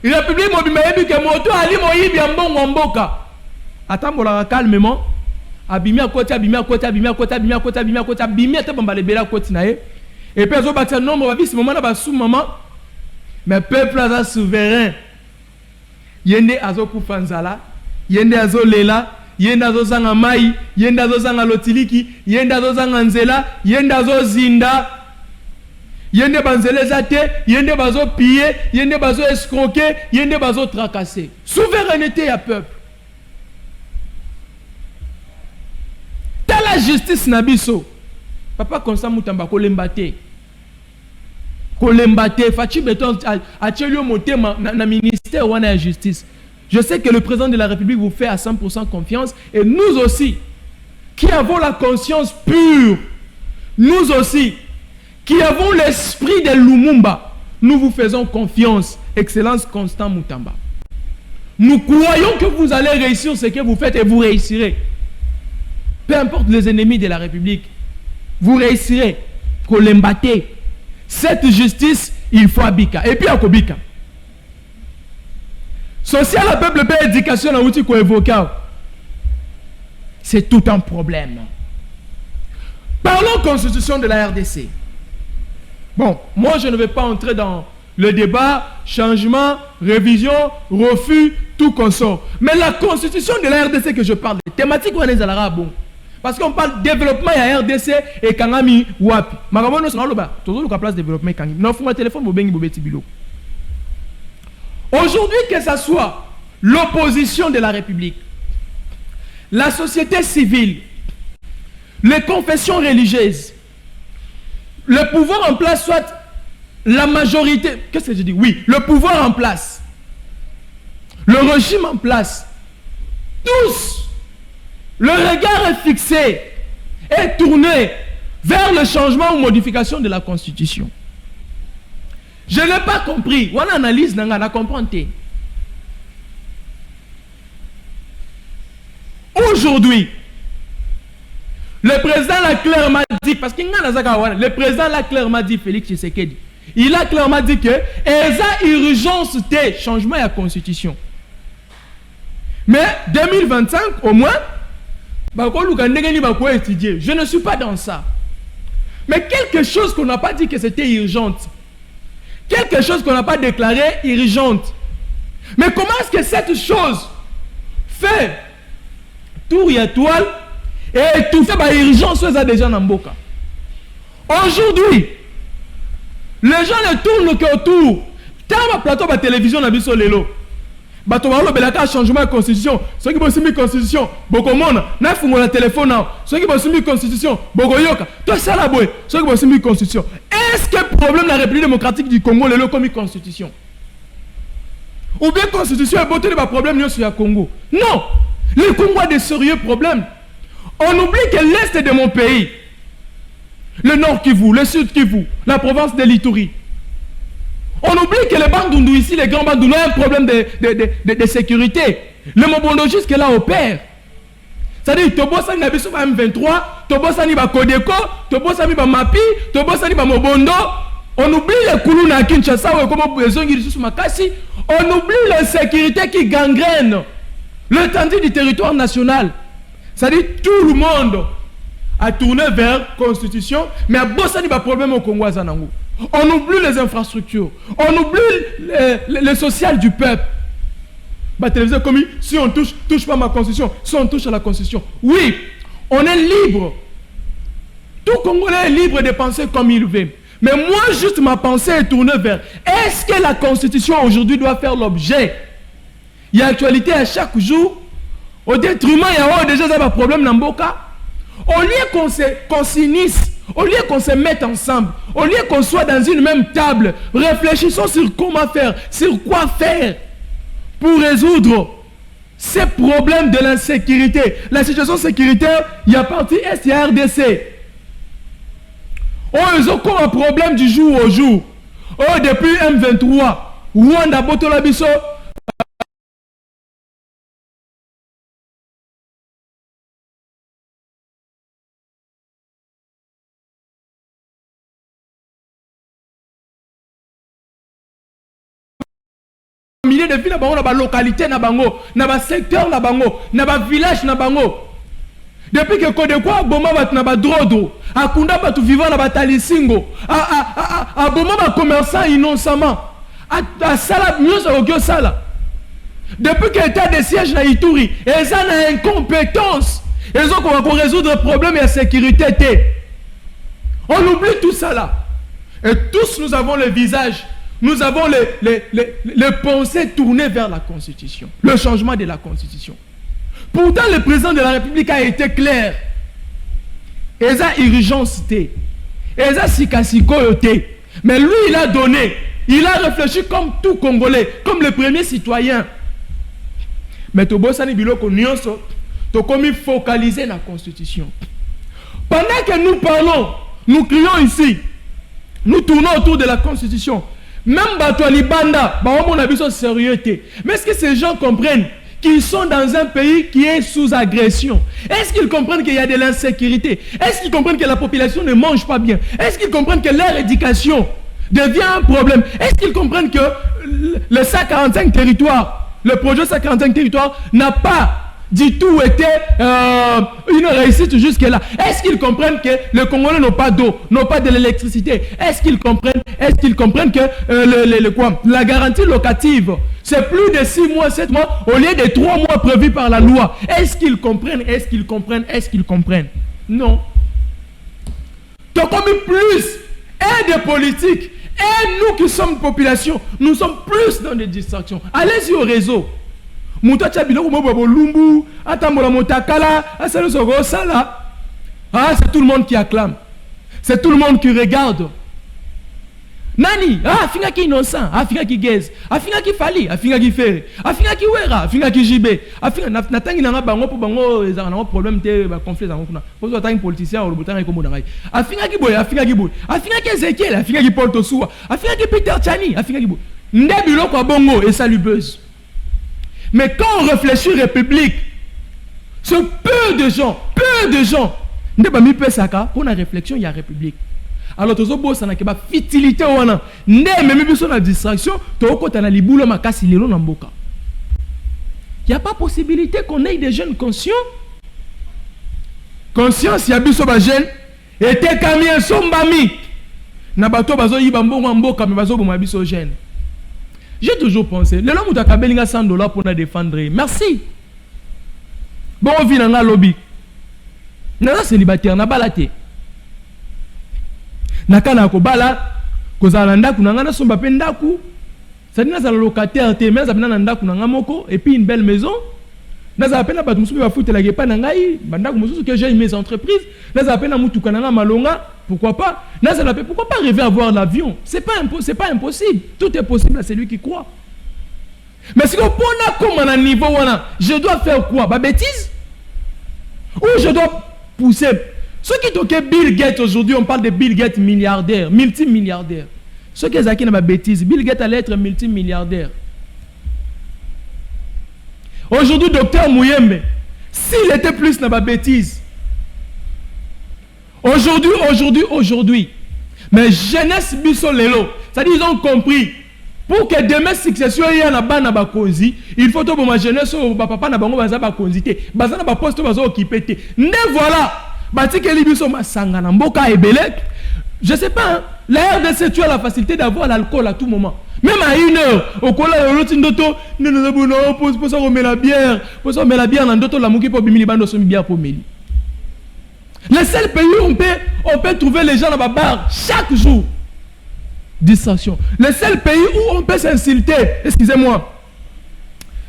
République mobimba yebi ke moto ali moyibi ambongo mboka. Attends, calmement. abimi à côté, abimi à côté, abimi à côté, abimi à côté, abimi à côté, abimi à côté, abimi à côté, et puis, ils ont bâti un nombre, on va ce moment là, sous maman, mais peuple est souverain. Yende azo kufanzala, yende azo lela, yende azo zanga mai, yende azo zanga lotiliki, yende azo zanga nzela, yende azo zinda, yende banzele zate, yende bazo piller, yende bazo escroquer, yende bazo tracasser. Souveraineté à peuple. Telle la justice nabiso. Papa Constant Moutamba kolembate. Kolembate, Fachi Beton a tchelio motema na ministère ou la justice. Je sais que le président de la République vous fait à 100% confiance et nous aussi qui avons la conscience pure, nous aussi qui avons l'esprit de Lumumba, nous vous faisons confiance, Excellence Constant Moutamba. Nous croyons que vous allez réussir ce que vous faites et vous réussirez. Peu importe les ennemis de la République, vous réussirez. Kolembate. Cette justice, il faut abika. Et puis à Kobika. Social à peuple, paix, éducation, outil qu'on évoque. C'est tout un problème. Parlons constitution de la RDC. Bon, moi je ne vais pas entrer dans le débat, changement, révision, refus, tout consort. Mais la constitution de la RDC que je parle, thématique on est à la bon. Parce qu'on parle développement à RDC et Kangami Wapi. Magamono c'est là toujours la place développement Kangami. Non, faut mon téléphone pour bengi bobeti bilo. Aujourd'hui, que ce soit l'opposition de la République, la société civile, les confessions religieuses, le pouvoir en place, soit la majorité, qu'est-ce que je dis? Oui, le pouvoir en place, le régime en place, tous, le regard est fixé, est tourné vers le changement ou modification de la Constitution. Je n'ai pas compris. On analyse, on a compris. Aujourd'hui, le président l'a clairement dit, parce qu'il le président l'a clairement dit, Félix Tshisekedi, il a clairement dit que il y a urgence de changement de la Constitution. Mais 2025, au moins, je ne suis pas dans ça. Mais quelque chose qu'on n'a pas dit que c'était urgente. Quelque chose qu'on n'a pas déclaré urgente. Mais comment est-ce que cette chose fait tour et étoile et tout fait par urgence soit déjà dans Mboka? Aujourd'hui, les gens ne tournent qu'autour. Tant de plateau de télévision dans le lelo. Bato ba lo belaka changement de constitution, ceux qui vont signer constitution, boko mona, na fungo la téléphone, ceux qui vont signer constitution, boko yoka, toi ça la boy, ceux qui vont signer constitution. Est-ce que le problème de la République démocratique du Congo le comme constitution? Ou bien constitution est beauté de problème sur le Congo? Non, le Congo a des sérieux problèmes. On oublie que l'est de mon pays, le nord Kivu, le sud Kivu, la province de l'Ituri. On oublie que les Bandundu ici, les grands Bandundu, ont un problème de sécurité. Le Mobondo jusque là opère. C'est-à-dire, Tobosa ni Nabiso M23, Tobosa ni Kodeko, Tobosa ni Mapi, Tobosa ni Mobondo. On oublie les Koulou na Kinshasa, comme besoin de sous Makasi. On oublie l'insécurité qui gangrène l'étendue du territoire national. C'est-à-dire, tout le monde a tourné vers la Constitution, mais à Bossa ni problème au Congo à Zanangou. On oublie les infrastructures. On oublie le social du peuple. Bah, télévision comme si on touche pas ma constitution, si on touche à la constitution. Oui, on est libre. Tout Congolais est libre de penser comme il veut. Mais moi, juste ma pensée est tournée vers est-ce que la constitution aujourd'hui doit faire l'objet? Il y a actualité à chaque jour. Au détriment, il y a déjà un problème dans Mboka. Au lieu qu'on s'unisse, au lieu qu'on se mette ensemble, au lieu qu'on soit dans une même table, réfléchissons sur comment faire, sur quoi faire pour résoudre ces problèmes de l'insécurité. La situation sécuritaire, il y a partie Est, il y a RDC. Oh, ils ont comme un problème du jour au jour. Oh, depuis M23, Rwanda, Botolabiso, milliers de villes na bango, na ba localité na bango, na ba secteur na bango, na ba village na bango. Depuis que Kodekwa boma bat na ba drodo, akunda batu vivant na batali singo, a boma ba commerçant innocemment, a sala nyonso okyo sala. Depuis que l'état de siège na Ituri, ils ont une incompétence, ils ont qu'on résoudre le problème de sécurité. On oublie tout ça là. Et tous nous avons le visage, nous avons les pensées tournées vers la Constitution, le changement de la Constitution. Pourtant, le président de la République a été clair. Ils ont urgence. Ils ont sikasiko. Mais lui, il a donné. Il a réfléchi comme tout Congolais, comme le premier citoyen. Mais Tobosani Biloko Nyonso, tu comme focaliser la Constitution. Pendant que nous parlons, nous crions ici, nous tournons autour de la Constitution. Même Batouali Banda, on a besoin de sérieuxité. Mais est-ce que ces gens comprennent qu'ils sont dans un pays qui est sous agression? Est-ce qu'ils comprennent qu'il y a de l'insécurité? Est-ce qu'ils comprennent que la population ne mange pas bien? Est-ce qu'ils comprennent que leur éducation devient un problème? Est-ce qu'ils comprennent que le 145 territoires, le projet 145 territoires n'a pas du tout été une réussite jusque-là? Est-ce qu'ils comprennent que les Congolais n'ont pas d'eau, n'ont pas de l'électricité? Est-ce qu'ils comprennent que la garantie locative, c'est plus de 6 mois, 7 mois, au lieu de 3 mois prévus par la loi? Est-ce qu'ils comprennent? Est-ce qu'ils comprennent? Est-ce qu'ils comprennent? Non. Donc, comme plus et des politiques, et nous qui sommes population, nous sommes plus dans des distractions. Allez-y au réseau. Ah, c'est tout le monde qui acclame. C'est tout le monde qui regarde. Nani, finga ki innocent, finga ki gez, finga ki fali, finga ki fere, finga ki wera, finga ki jibe, finga natangi nanga bango po bango ezanga na problème te ba conflit za kuna. Pozo tangi politicien o botanga ko modanga. Finga ki boy, finga ki boy, finga ki Ezekiel, finga ki Paul Tosuwa, finga ki Peter Chani, finga ki boy. Ndebilo kwa bongo et salubeuse. Mais quand on réfléchit république, ce peu de gens, ne pas mi pesaka pour la réflexion il y a république. Alors tous os ça n'a que ba futilité wana, ne même biso na distraction, to okota na libulo makasi lelo na mboka. Il y a pas possibilité qu'on ait des jeunes conscients. Conscience ya biso ba jeune était kamien sombami. Na bato bazo yiba mbongo mboka mais bazo boma biso jeune. J'ai toujours pensé, le l'homme a belinga $100 pour nous défendre. Merci. Bon, on vit dans la lobby. Nana célibataire, na balate. Nakana ko bala, ko zalanda ku nanga na somba pendaku. Ça dit na zala locataire te, mais ça bina nanda ku nanga moko et puis une belle maison. Na za pena ba musubi ba futa la gepa nanga yi, banda ku mususu que j'ai mes entreprises. Na za pena mutu kananga malonga, pourquoi pas? Na za la pourquoi pas rêver avoir l'avion? C'est pas impossible. Tout est possible à celui qui croit. Mais si on a comme un niveau je dois faire quoi? Ba bêtise? Ou je dois pousser? Ceux qui toquent Bill Gates aujourd'hui, on parle de Bill Gates milliardaire, multimilliardaire. Ceux qui ont ma bêtise, Bill Gates allait être multimilliardaire. Aujourd'hui, docteur Mouyembe, s'il était plus dans ma bêtise, aujourd'hui, mais jeunesse biso lelo, c'est-à-dire ils ont compris, pour que demain succession y en a ba na bakonzi, il faut que ma jeunesse ou papa na bango baza bakonzi te, baza na ba poste bazo occupé te. Ne voilà. Batikeli biso masanga na mboka ebele. Je sais pas, hein, la RDC tu as la facilité d'avoir l'alcool à tout moment. Même à 1 heure, au cola l'autre ndoto, ne pour ça remet la bière, pour ça met la bière dans ndoto la muki pour bimili bando somi bière pour meli. Le seul pays où on peut trouver les gens dans la bar chaque jour. Distraction. Le seul pays où on peut s'insulter, excusez-moi.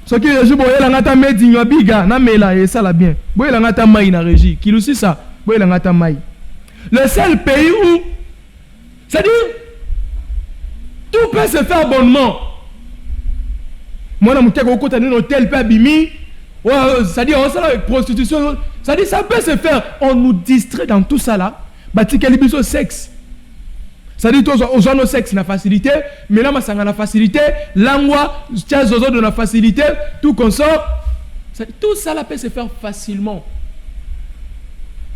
Ce qui est boye la ngata medi biga na mela et ça la bien. Boye la ngata mai na régie, qui aussi ça. Boye la ngata mai. Le seul pays où c'est-à-dire tout peut se faire bonnement. Moi na muteka okota ni hôtel pe abimi. C'est-à-dire on ça avec prostitution, c'est-à-dire ça peut se faire. On nous distrait dans tout ça là. Batikeli biso sexe. C'est-à-dire aux gens de sexe na facilité, mais là masanga na facilité, langwa tiens zozo de la facilité, tout consort. Tout ça là peut se faire facilement.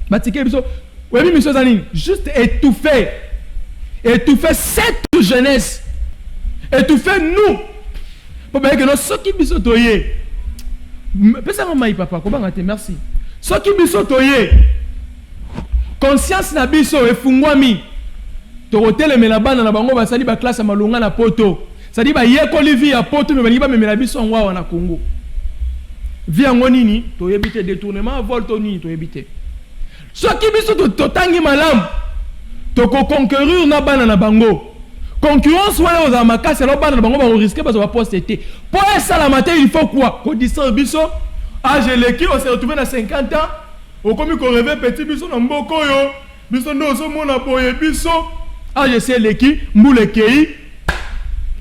Batikeli biso, oui monsieur Zanin, juste étouffer cette jeunesse, étouffer nous. Pour bien que nous ceux qui biso toyer. Pesa maï papa, comment ngate merci. Ce qui biso toye, conscience na biso efungwami. Torotel me la bana na bango basali ba classe malonga na poto. Ça dit ba yekoli vi ya poto me baliba me la biso ngwa na Congo. Vi yango nini to yebite détournement vol to nini to yebite. Ce qui biso to tangi malam to ko conquérir na bana na bango. Concurrence ouais aux amakasi alors bana na bango ba risquer parce va poster. Pour ça la matin il faut quoi? Ko distance biso âge leki on s'est retrouvé dans 50 ans. Au comme ko rêver petit biso na mboko yo. Biso ndo so mona boye biso. Âge c'est leki mbule kei.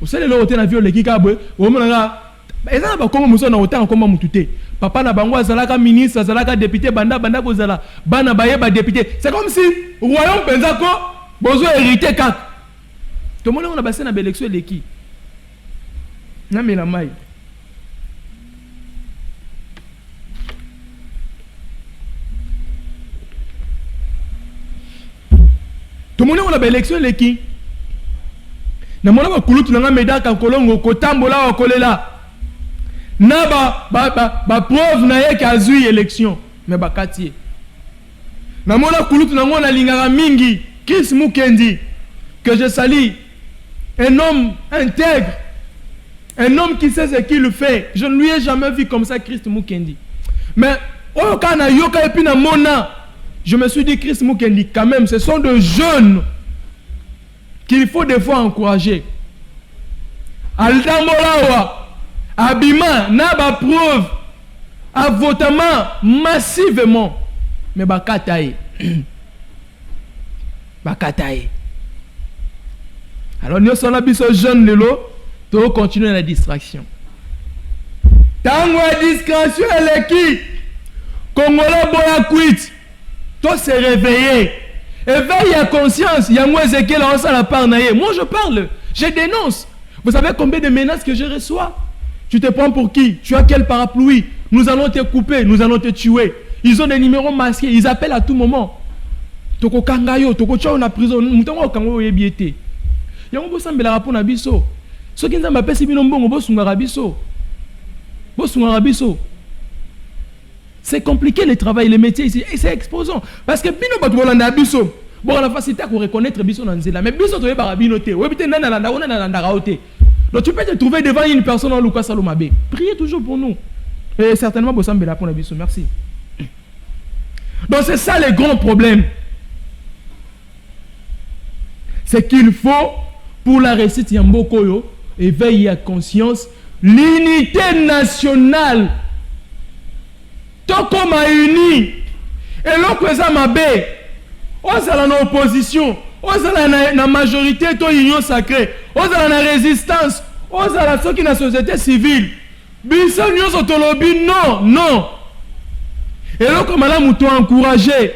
Vous savez le hôtel na viol leki kabwe. O mona nga ezana ba comme muso na hôtel comme mutute. Papa na bango azalaka ministre, azalaka député, banda kozala, bana baye ba député. C'est comme si royaume penzako bozo hérité kak. Tout le monde on a passé na élection leki. Na mela mai. Tout le monde on a élection leki. Na mona ba kulutu na medaka kolongo kotambola kolela. Na ba preuve na ye ka zui élection mais ba katie na mona kulutu na ngona lingara mingi Chris Mukendi que je salue, un homme intègre, un homme qui sait ce qu'il fait. Je ne lui ai jamais vu comme ça Chris Mukendi, mais au kana yoka et puis na mona je me suis dit Chris Mukendi quand même ce sont de jeunes qu'il faut des fois encourager. Aldamolawa Abima n'a pas preuve à votement massivement mais bakataye bakataye alors nous sommes biso jeunes lelo to continuer la distraction tango la distraction eleki Congolais boya quit to se réveiller éveille à conscience yango Ezekiel on sa la part naie moi je parle je dénonce. Vous savez combien de menaces que je reçois? Tu te prends pour qui? Tu as quel parapluie? Nous allons te couper, nous allons te tuer. Ils ont des numéros masqués, ils appellent à tout moment. Toko kangayo, toko chao na prison, mutango kango yebiete. Yango bo sambela rapport na biso. Ce qui nzamba pesi bino mbongo bo sungara biso. Bo sungara biso. C'est compliqué le travail, le métier ici, et c'est exposant. Parce que bino batu bolanda biso. Bon la facilité à reconnaître biso na nzela, mais biso to yeba bino te. Webite nana landa ona na landa raote. Donc tu peux te trouver devant une personne en Lucas Salomabe. Priez toujours pour nous. Et certainement, Bossam Bela pour la biso. Merci. Donc c'est ça le grand problème. C'est qu'il faut, pour la réussite Yambokoyo, éveiller à conscience l'unité nationale. Tant qu'on m'a uni, et l'autre ça m'a bé, on est dans l'opposition. On est dans la majorité de l'union sacrée. On est dans la résistance. On est dans la société civile. Non, non. Et là, comme madame, tu encouragé.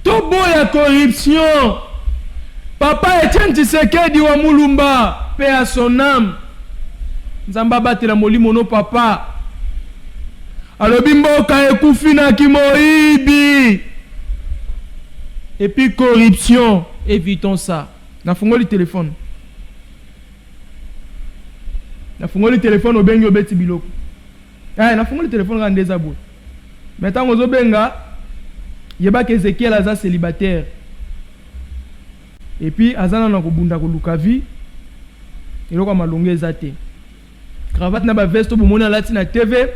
Tout beau la corruption. Papa Etienne Tshisekedi wa Mulumba, paix à son âme. Nzamba batela molimono papa. Alobimbo ka ekufina kimoibi. Et puis corruption, évitons ça. Na fongo le téléphone. Na fongo le téléphone au bengi obeti biloko. Na fongo le téléphone rande zabou. Maintenant ozo benga yeba ke Ezekiel aza célibataire. Et puis azana na ko bunda ko lukavi. Eloko malonge ezate. Cravate na ba veste bo mona lati na TV.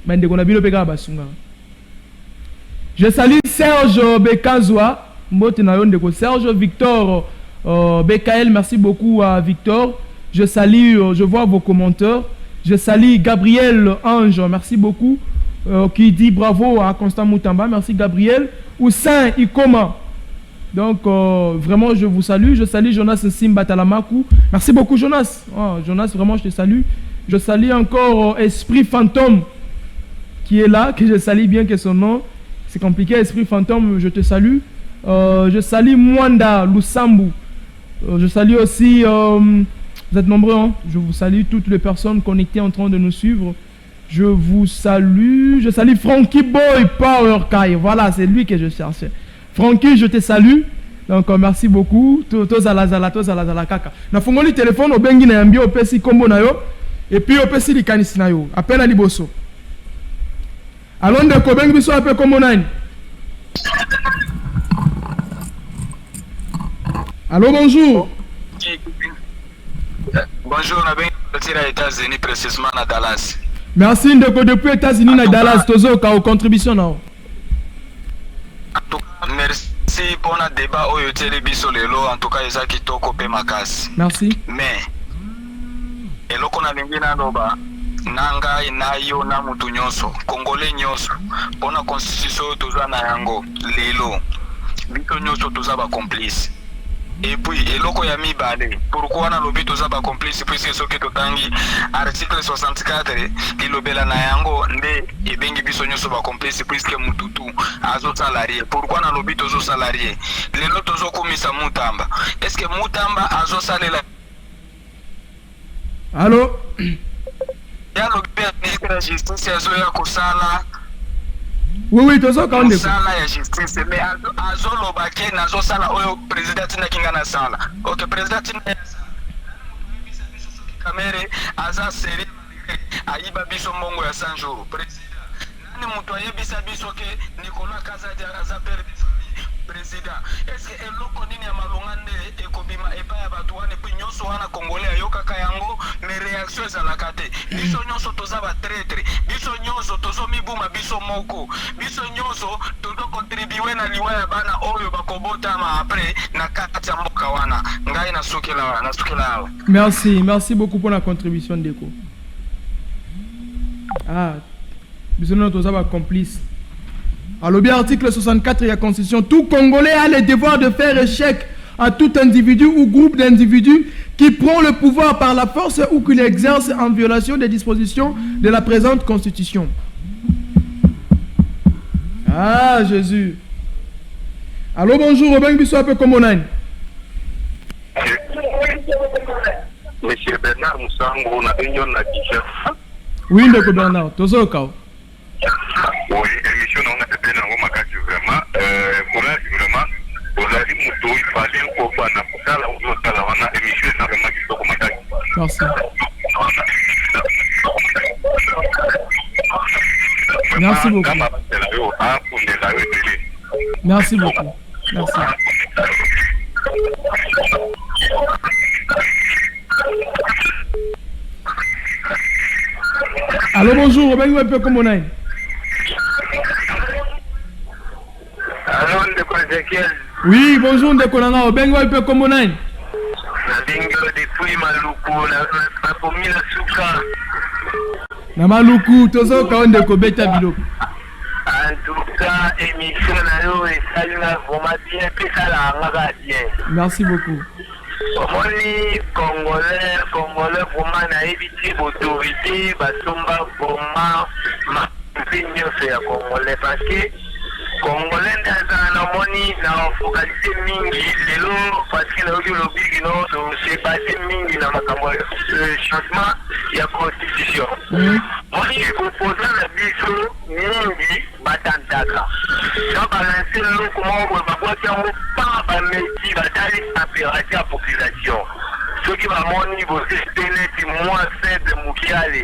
Mande ko na bino peka basunga. Je salue Serge Bekazwa, Serge Victor Bekael, merci beaucoup à Victor. Je salue, je vois vos commentaires. Je salue Gabriel Ange, merci beaucoup, qui dit bravo à Constant Moutamba, merci Gabriel. Oussin Ikoma, donc vraiment je vous salue. Je salue Jonas Simbatalamaku, merci beaucoup Jonas. Oh, Jonas, vraiment je te salue. Je salue encore Esprit Fantôme, qui est là, que je salue bien que son nom. C'est compliqué, Esprit Fantôme, je te salue. Je salue Mwanda Lusambu. Je salue aussi, vous êtes nombreux, hein? Je vous salue toutes les personnes connectées en train de nous suivre. Je vous salue. Je salue Frankie Boy Power Kai. Voilà, c'est lui que je cherchais. Frankie, je te salue. Donc, merci beaucoup. Tozalazala kaka. Na fongoli téléphone, au bengi na yambi, au pesi kombo na yo. Et puis, au pesi li kanisi na yo. Appelle à Liboso. Allons de Kobeng biso un peu comme on a. Allô, bonjour. Bonjour, on a bien parti aux États-Unis, précisément à Dallas. Merci Ndeko depuis États-Unis à Dallas. Tozo ka aux contributions non. En tout cas, merci pour le débat au télévision lelo. En tout cas, ils ont quitté Kopé Makas. Merci. Mais, et là qu'on a venu na noba, nanga inayo na mutu nyonso, Congolais nyonso, pour la constitution toza na yango lelo. Bito nyonso toza ba complice. Et puis, et loko ya mibale, pourquoi na lobi toza ba complice puisque soki totangi article 64 lilobela na yango nde ebengi biso nyonso ba complice puisque mututu azo salarié. Pourquoi na lobi tozo salarié? Lelo tozo komisa Mutamba. Est-ce que Mutamba azo salela? Allô? Ya lobi ministre de la justice azo ya kosala. Oui, tozo ka onde. Sala ya justice mais azo lobake nazo sala oyo président tina kinga na sala. OK, président tina kamere aza seri aiba biso mbongo ya 100 jours. Président nani mutu ayebisa biso ke Nicolas Kazadi aza père de famille président. Est-ce que eloko nini ya malongande ekobima epa ya batu wane puis nyonso wana Congolais ayokaka yango mais réaction ezalaka te. Biso nyonso toza ba traître, biso nyonso tozo mibuma biso moko, biso nyonso tozo contribuer na liwa ya bana oyo bakobotama après na kati ya mboka wana. Ngai nasukela. Merci beaucoup pour la contribution Ndeko. Ah, biso nous toza ba complice. Alors bien article 64 de la Constitution, tout Congolais a le devoir de faire échec à tout individu ou groupe d'individus qui prend le pouvoir par la force ou qui l'exerce en violation des dispositions de la présente Constitution. Ah, Jésus. Allô, bonjour, Robin Bissou, un peu comme on a. Monsieur Bernard Moussango, na union na Kinshasa. Oui, Ndeko Bernard, tozo kao. Oui, émission on a fait dans Roma Kati vraiment. Voilà, vraiment. Aujourd'hui, nous il fallait qu'on fasse na kusala ou sala wana émission na vraiment qui toko makaki. Merci. Merci beaucoup. Merci beaucoup. Merci. Allô, bonjour, Robin, un peu comme on est. Allô, Ndeko Ezekiel. Oui, bonjour, Ndeko Nanga, Robin, un peu comme on est. Bingo depuis Maluku, na komina suka. Na Maluku, tozo ka Ndeko beta bilo. En tout cas, émission na yo esalina vraiment bien, pesa la ngaka bien. Merci beaucoup. Omoni Congolais vraiment na ebiti autorité basomba vraiment mapinyo ya Congolais parce que Congolais na moni na focalité mingi lelo parce que na yo lobiki no c'est passé mingi na makambo changement ya constitution. Moni opposant na biso mingi batantaka. Dans balancer le comment bakwaki yango pa bameki batali température ya population. Soki bamoni boseteneti moins faible mokiale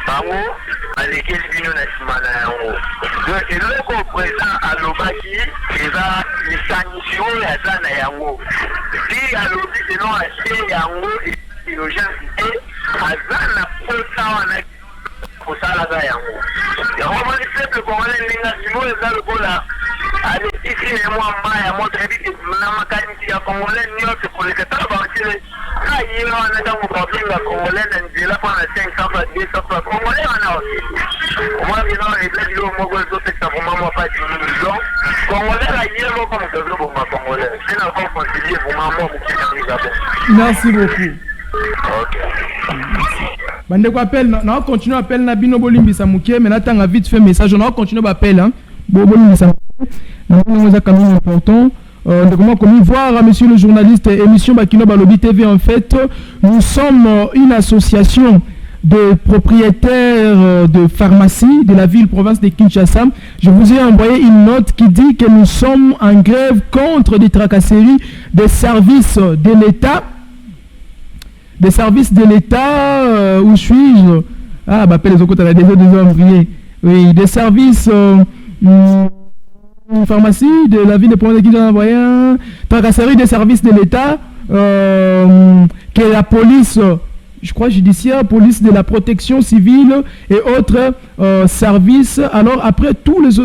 bango alekeli bino na nsima na yango. Eloko présent alobaki eza lisanisi oyo aza na yango. Ti alobi selon asie yango urgence te aza na posa wana kosalaka yango. Yango moni peuple congolais ndenge simo eza lokola alekisi na mwa maya moto ebiki na makanisi ya congolais nyonso koleka tala baotile aye wana ntango babenga congolais na nzela mpona 500 200 congolais wana osisi omwa bino eza bilo moko ezopesa vraimen mwa pati million congolais aye moko moto azoboma congolais se na ko concilie vraimen mwa mokili yango gabon. Merci beaucoup. Ok. Bande ko appel na continue appel na bino bolimbisa muke mais na tanga vite fait message on va continuer d'appel hein. Bolimbisa c'est quand même important. Comment voir, monsieur le journaliste, émission Bakino Balobi TV, en fait, nous sommes une association de propriétaires de pharmacie de la ville-province de Kinshasa. Je vous ai envoyé une note qui dit que nous sommes en grève contre des tracasseries des services de l'État. Des services de l'État, où suis-je? Ah, bah, les autres, on a déjà envoyé. oui, des services pharmacie de la ville de province de Kinshasa, tracasserie des services de l'État, que la police, je crois judiciaire, police de la protection civile et autres services. Alors après toutes les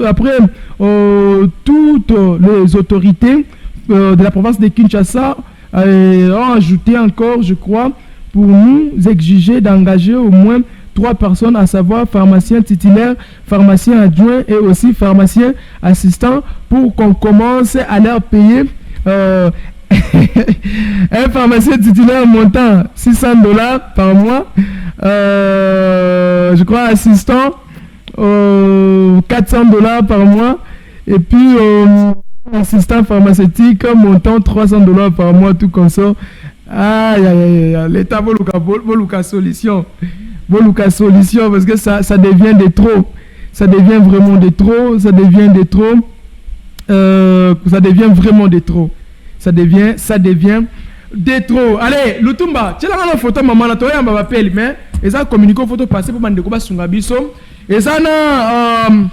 autorités de la province de Kinshasa ont ajouté encore, je crois, pour nous exiger d'engager au moins 3 personnes, à savoir pharmacien titulaire, pharmacien adjoint et aussi pharmacien assistant, pour qu'on commence à leur payer un pharmacien titulaire montant $600 par mois, je crois assistant $400 par mois, et puis assistant pharmaceutique montant $300 par mois, tout comme ça. L'État veut solution. Solution, parce que ça devient de trop. Ça devient vraiment de trop. Ça devient de trop. Ça devient vraiment de trop. Ça devient de trop. Allez, Lutumba, tu as la photo maman là, tu as un appel, mais ils ont communiqué photo passée pour Mandeko Basungabiso. Ils ont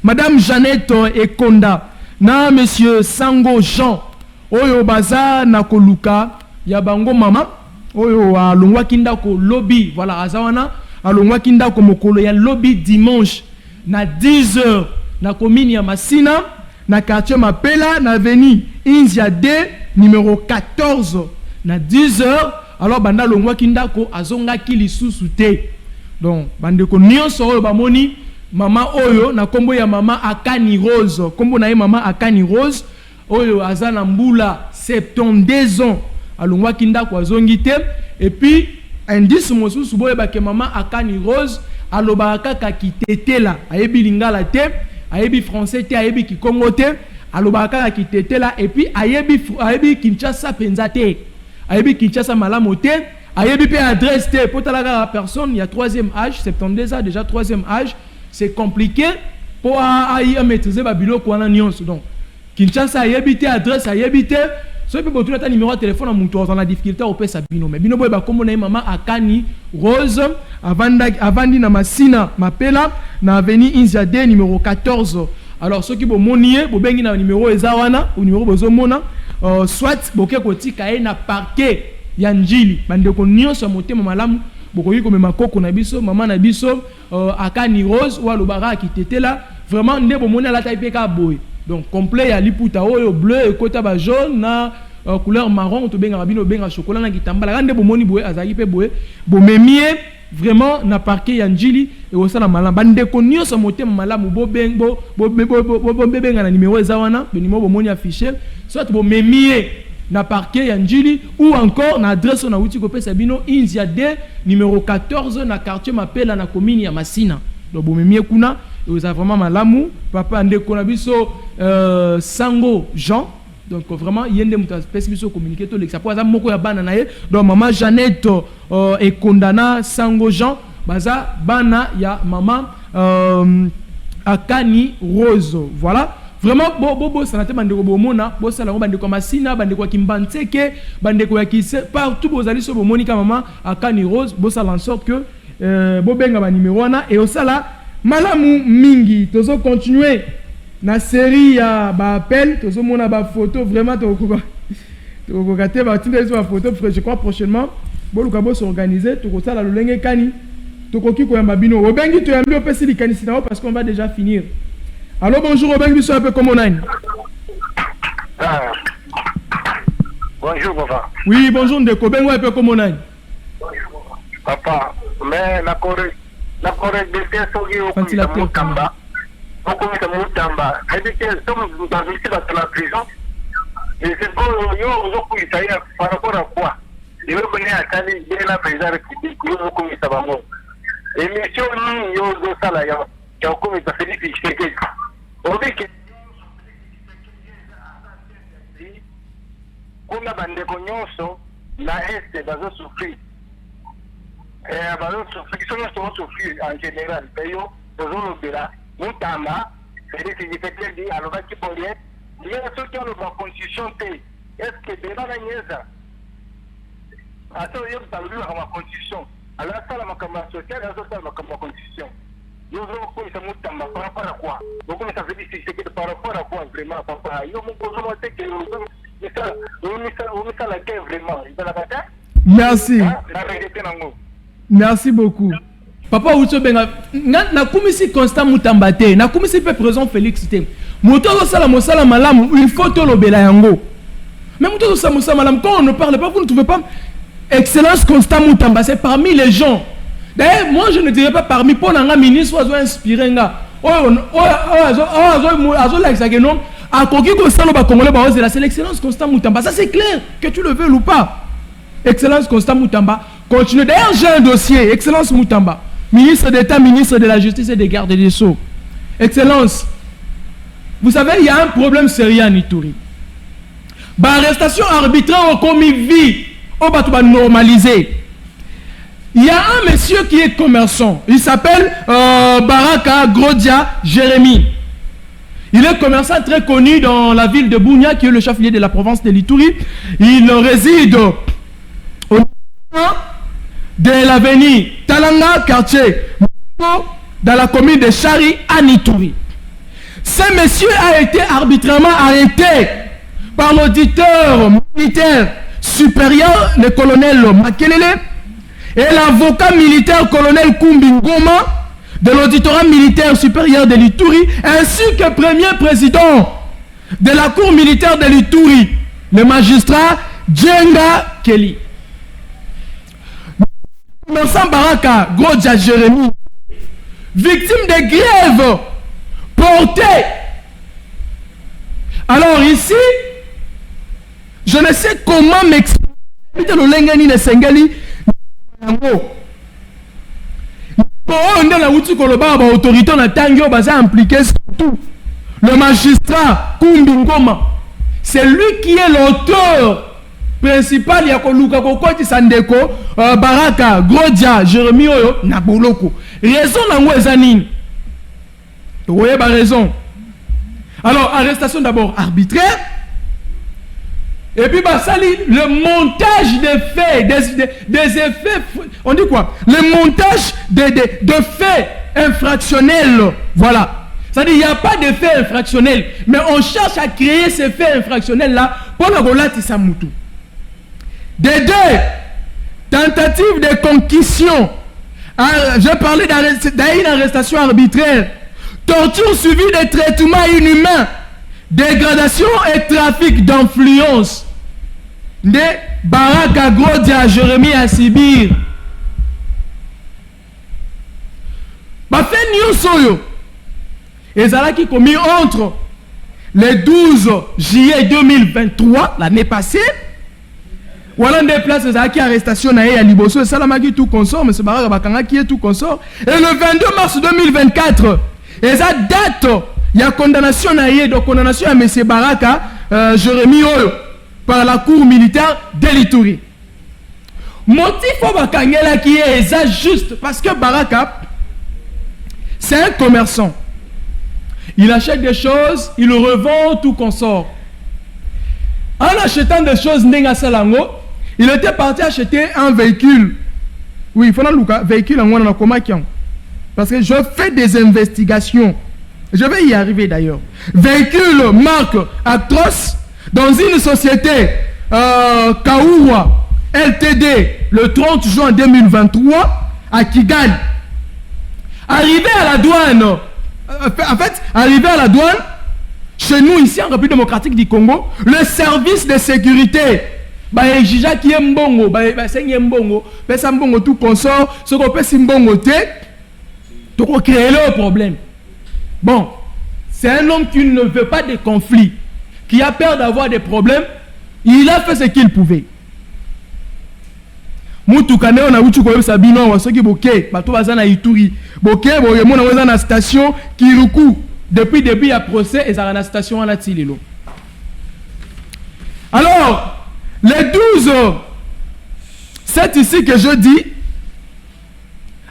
Madame Jeannette Ekonda, na Monsieur Sango Jean, Oyo Baza Nakoluka, Yabango Mama. Oyo alongwa kinda ko lobby, voilà, azawana alongwa kinda ko mokolo ya lobby dimanche na 10h na commune ya Masina na quartier Mapela na avenue India D numéro 14 na 10h. Alors banda longwa kinda ko azonga ki lisusu te. Donc bande ko nyonso oyo bamoni mama oyo na kombo ya mama Akani Rose, kombo na ye mama Akani Rose oyo azana mbula 72 ans. Alongwa kinda kwa zongite, et puis indice mosusu boye ba ke mama Akani Rose alobaka ka kitetela ayebi lingala te, ayebi français te, ayebi kikongo te, alobaka ka kitetela, et puis ayebi Kinshasa penza te, ayebi Kinshasa malamu te, ayebi pe adresse te, potalaka la personne il y a 3e âge, 72 ans déjà 3e âge, c'est compliqué pour a maîtriser ba biloko wana nyonso. Donc Kinshasa ayebi te, adresse ayebi te. So pe botu na numéro de téléphone à mon tour dans la difficulté au pesa bino, mais bino boy ba kombo na mama Akani Rose avandi na Masina Mapela na avenue Inzade numéro 14. Alors ceux qui bo monier bo bengi na numéro ezawana ou numéro bozo mona soit boke kotika e na parquet ya njili bande ko nyonso motema malamu bokoyi ko mema koko na biso mama na biso Akani Rose ou alobara kitetela vraiment nde bo mona la taipeka boy. Donc complet ya liputa oyo bleu et kota ba jaune na couleur marron to benga bino benga chocolat na kitambala rande bomoni boye azaki pe boye bo memie vraiment na parquet ya njili et osala malamba bande ko nyonso motema malamu bo benga na numéro ezawana be numéro bomoni affiché soit bo memie na parquet ya njili ou encore na adresse na uti ko pesa bino India D numéro 14 na quartier Mapela na commune ya Masina. Donc bo memie kuna vous avez vraiment malamu papa ndeko na biso Sango Jean, donc vraiment yende muta espèce biso communiquer to l'exapo za moko ya bana na ye. Donc maman Jeannette Ekondana Sango Jean baza bana ya maman Akani Rose. Voilà, vraiment bo sanate bandeko bomona bo sala ngo bandeko Masina bandeko Kimbantseke bandeko ya kise partout bozali so bomoni ka maman Akani Rose bo sala en sorte que bo benga ba numéro wana et osala malamu mingi. Tozo continuer na série ya ba appel, tozo mona ba photo vraiment to kokate ba tinde ba photo, je crois prochainement boluka bo s'organiser to kosala lolenge kani to koki ko yamba bino obengi to yambi opesi likani sina parce qu'on va déjà finir. Allô, bonjour, obengi biso un peu comme on a. Bonjour papa. Oui, bonjour ndeko, bengo un peu comme on a. Papa, mais la correct de sogi au Mutamba. Au Mutamba. C'est-à-dire que sommes dans la prison. Et c'est bon, par rapport à quoi? Je veux venir à Kali, bien la présidente république, nous comme ça va mon. Et monsieur, nous, yo, salaya, qui a commis à Félix Tshisekedi. On dit que kuna bandeko nyonso na este bazo souffrir. Bazo souffrir en général. Payo, bazo lobela, Mutamba, Félix Tshisekedi, aloba Kibolien, il y a ceux qui ont la constitution paix. Est-ce que déjà la nièce attends, il y a la constitution. Alors ça, la constitution. Il y a rapport à quoi? Donc, ça veut dire c'est que par rapport à quoi vraiment, papa? Yo, mon cousin, c'est que on la guerre vraiment. Il va la battre? Merci. Merci beaucoup. Papa Oucho Benga, na kumisi Constant Mutamba te, na kumisi pe président Félix te. Moto sala mosala malamu, il faut te lobela yango. Mais moto sala mosala malamu, quand on ne parle pas, vous ne trouvez pas Excellence Constant Mutamba, c'est parmi les gens. D'ailleurs, moi je ne dirais pas parmi pour un ministre ou inspiré nga. C'est l'excellence Constant Mutamba. Ça c'est clair, que tu le veux ou pas. Excellence Constant Mutamba. Continue. D'ailleurs, j'ai un dossier. Excellence Mutamba. Ministre d'État, ministre de la Justice et des Gardes des Sceaux. Excellence. Vous savez, il y a un problème sérieux en Ituri. Arrestation arbitraire au commis vie. On va normaliser. Il y a un monsieur qui est commerçant. Il s'appelle Baraka Grodia Jérémy. Il est commerçant très connu dans la ville de Bunia, qui est le chef-lieu de la province de l'Ituri. Il réside au de l'avenue Talanga, quartier dans la commune de Chari, à Ituri. Ce monsieur a été arbitrairement arrêté par l'auditeur militaire supérieur, le colonel Makelele, et l'avocat militaire colonel Kumbingoma de l'auditorat militaire supérieur de l'Ituri, ainsi que premier président de la cour militaire de l'Ituri, le magistrat Djenga Kelly. Commerçant Baraka Grodia Jérémy, victime de grève portée. Alors ici, je ne sais comment m'expliquer. Le magistrat Kumbingoma, c'est lui qui est l'auteur principal. Il y a Sandeko Baraka Grodia Jérémy Oyo Naboloko. Raison nango ezanine. Vous voyez ma raison. Alors arrestation d'abord arbitraire. Et puis Bassali, le montage des faits, des effets, on dit quoi? Le montage de faits infractionnels. Voilà. C'est-à-dire il n'y a pas de faits infractionnels, mais on cherche à créer ces faits infractionnels-là pour la relate Samutu. Des deux, tentative de concussion. J'ai parlé d'une arrestation arbitraire. Torture suivie de traitements inhumains. Dégradation et trafic d'influence. De Baraka Grodia Jérémy à Sibir. Bafé Newsoyo. Et ça qui commis entre le 12 juillet 2023, l'année passée. Voilà des places qui arrestation à Liboso et Salamaki tout consort, mais c'est Baraka Bakanga qui est tout consort. Et le 22 mars 2024, et ça date, il y a condamnation à M. Baraka Jérémy Oyo par la cour militaire de l'Ituri. Motif au Bakangela qui est ça juste parce que Baraka, c'est un commerçant. Il achète des choses, il revend tout consort. En achetant des choses, il était parti acheter un véhicule. Oui, il faut un véhicule en Komakian. Parce que je fais des investigations. Je vais y arriver d'ailleurs. Véhicule marque Actros dans une société Kaoua LTD le 30 juin 2023 à Kigali. Arrivé à la douane, arrivé à la douane, chez nous ici en République démocratique du Congo, le service de sécurité, exige qui est mbongo, c'est mbongo, ça mbongo tout consort, ce qu'on peut si mbongo te, donc créer le problème. Bon, c'est un homme qui ne veut pas de conflit, qui a peur d'avoir des problèmes. Il a fait ce qu'il pouvait. Moutoukane on a eu tout Sabino, on a qui boké, bateau bazana Ituri, boké, boké, mon a na station Kiruku. Depuis le début, il y a procès et ça a la station à la Tililo. Alors, les 12, c'est ici que je dis,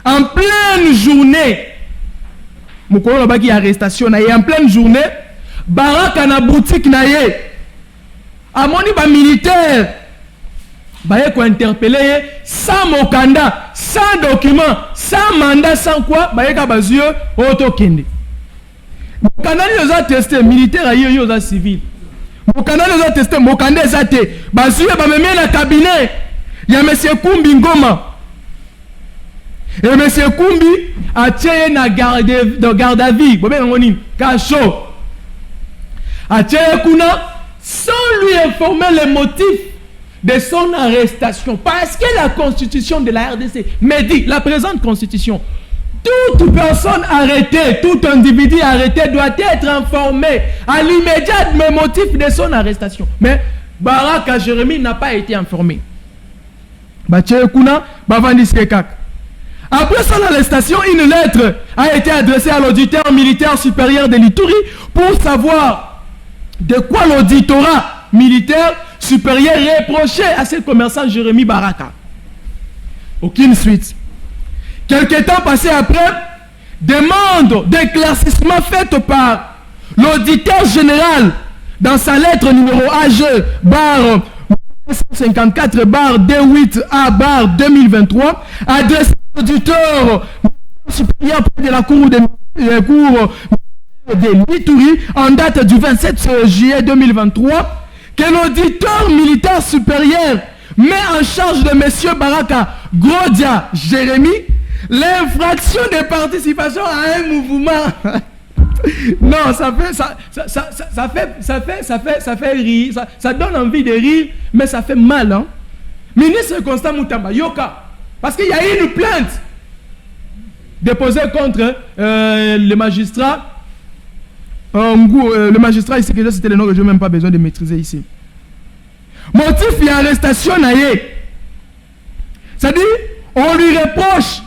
en pleine journée, Moukono Baki arrestation, en pleine journée, Baraka na boutique naye, à mon niveau militaire, Baye ko interpellé, sans mokanda, sans document, sans mandat, sans quoi, Baye ka bazio, auto kende. Mokanda ils ont testé militaire ils ont civil. Mokanda ils ont testé Mokanda ils ont testé. Bazuye ba même na cabinet. Il y a monsieur Kumbi Ngoma. Et monsieur Kumbi a tiré na garde à vue. Bon ben ngoni cacho. A tiré kuna sans lui informer les motifs de son arrestation. Parce que la constitution de la RDC me dit, la présente constitution, toute personne arrêtée, tout individu arrêté doit être informé à l'immédiat des motifs de son arrestation. Mais Baraka Jérémie n'a pas été informé. Après son arrestation, une lettre a été adressée à l'auditeur militaire supérieur de l'Ituri pour savoir de quoi l'auditorat militaire supérieur reprochait à ce commerçant Jérémie Baraka. Aucune suite. Quelque temps passé après, demande d'éclaircissement faite par l'auditeur général dans sa lettre numéro AG bar 54/D8A/2023 adressée à l'auditeur supérieur de la cour de l'Ituri en date du 27 juillet 2023 que l'auditeur militaire supérieur met en charge de M. Baraka Grodia Jérémie l'infraction de participation à un mouvement. Non, ça fait rire, ça donne envie de rire, mais ça fait mal. Hein? Ministre Constant Moutamba, Yoka, parce qu'il y a eu une plainte déposée contre le magistrat. Le magistrat ici, c'était le nom que je n'ai même pas besoin de maîtriser ici. Motif et arrestation, c'est-à-dire, on lui reproche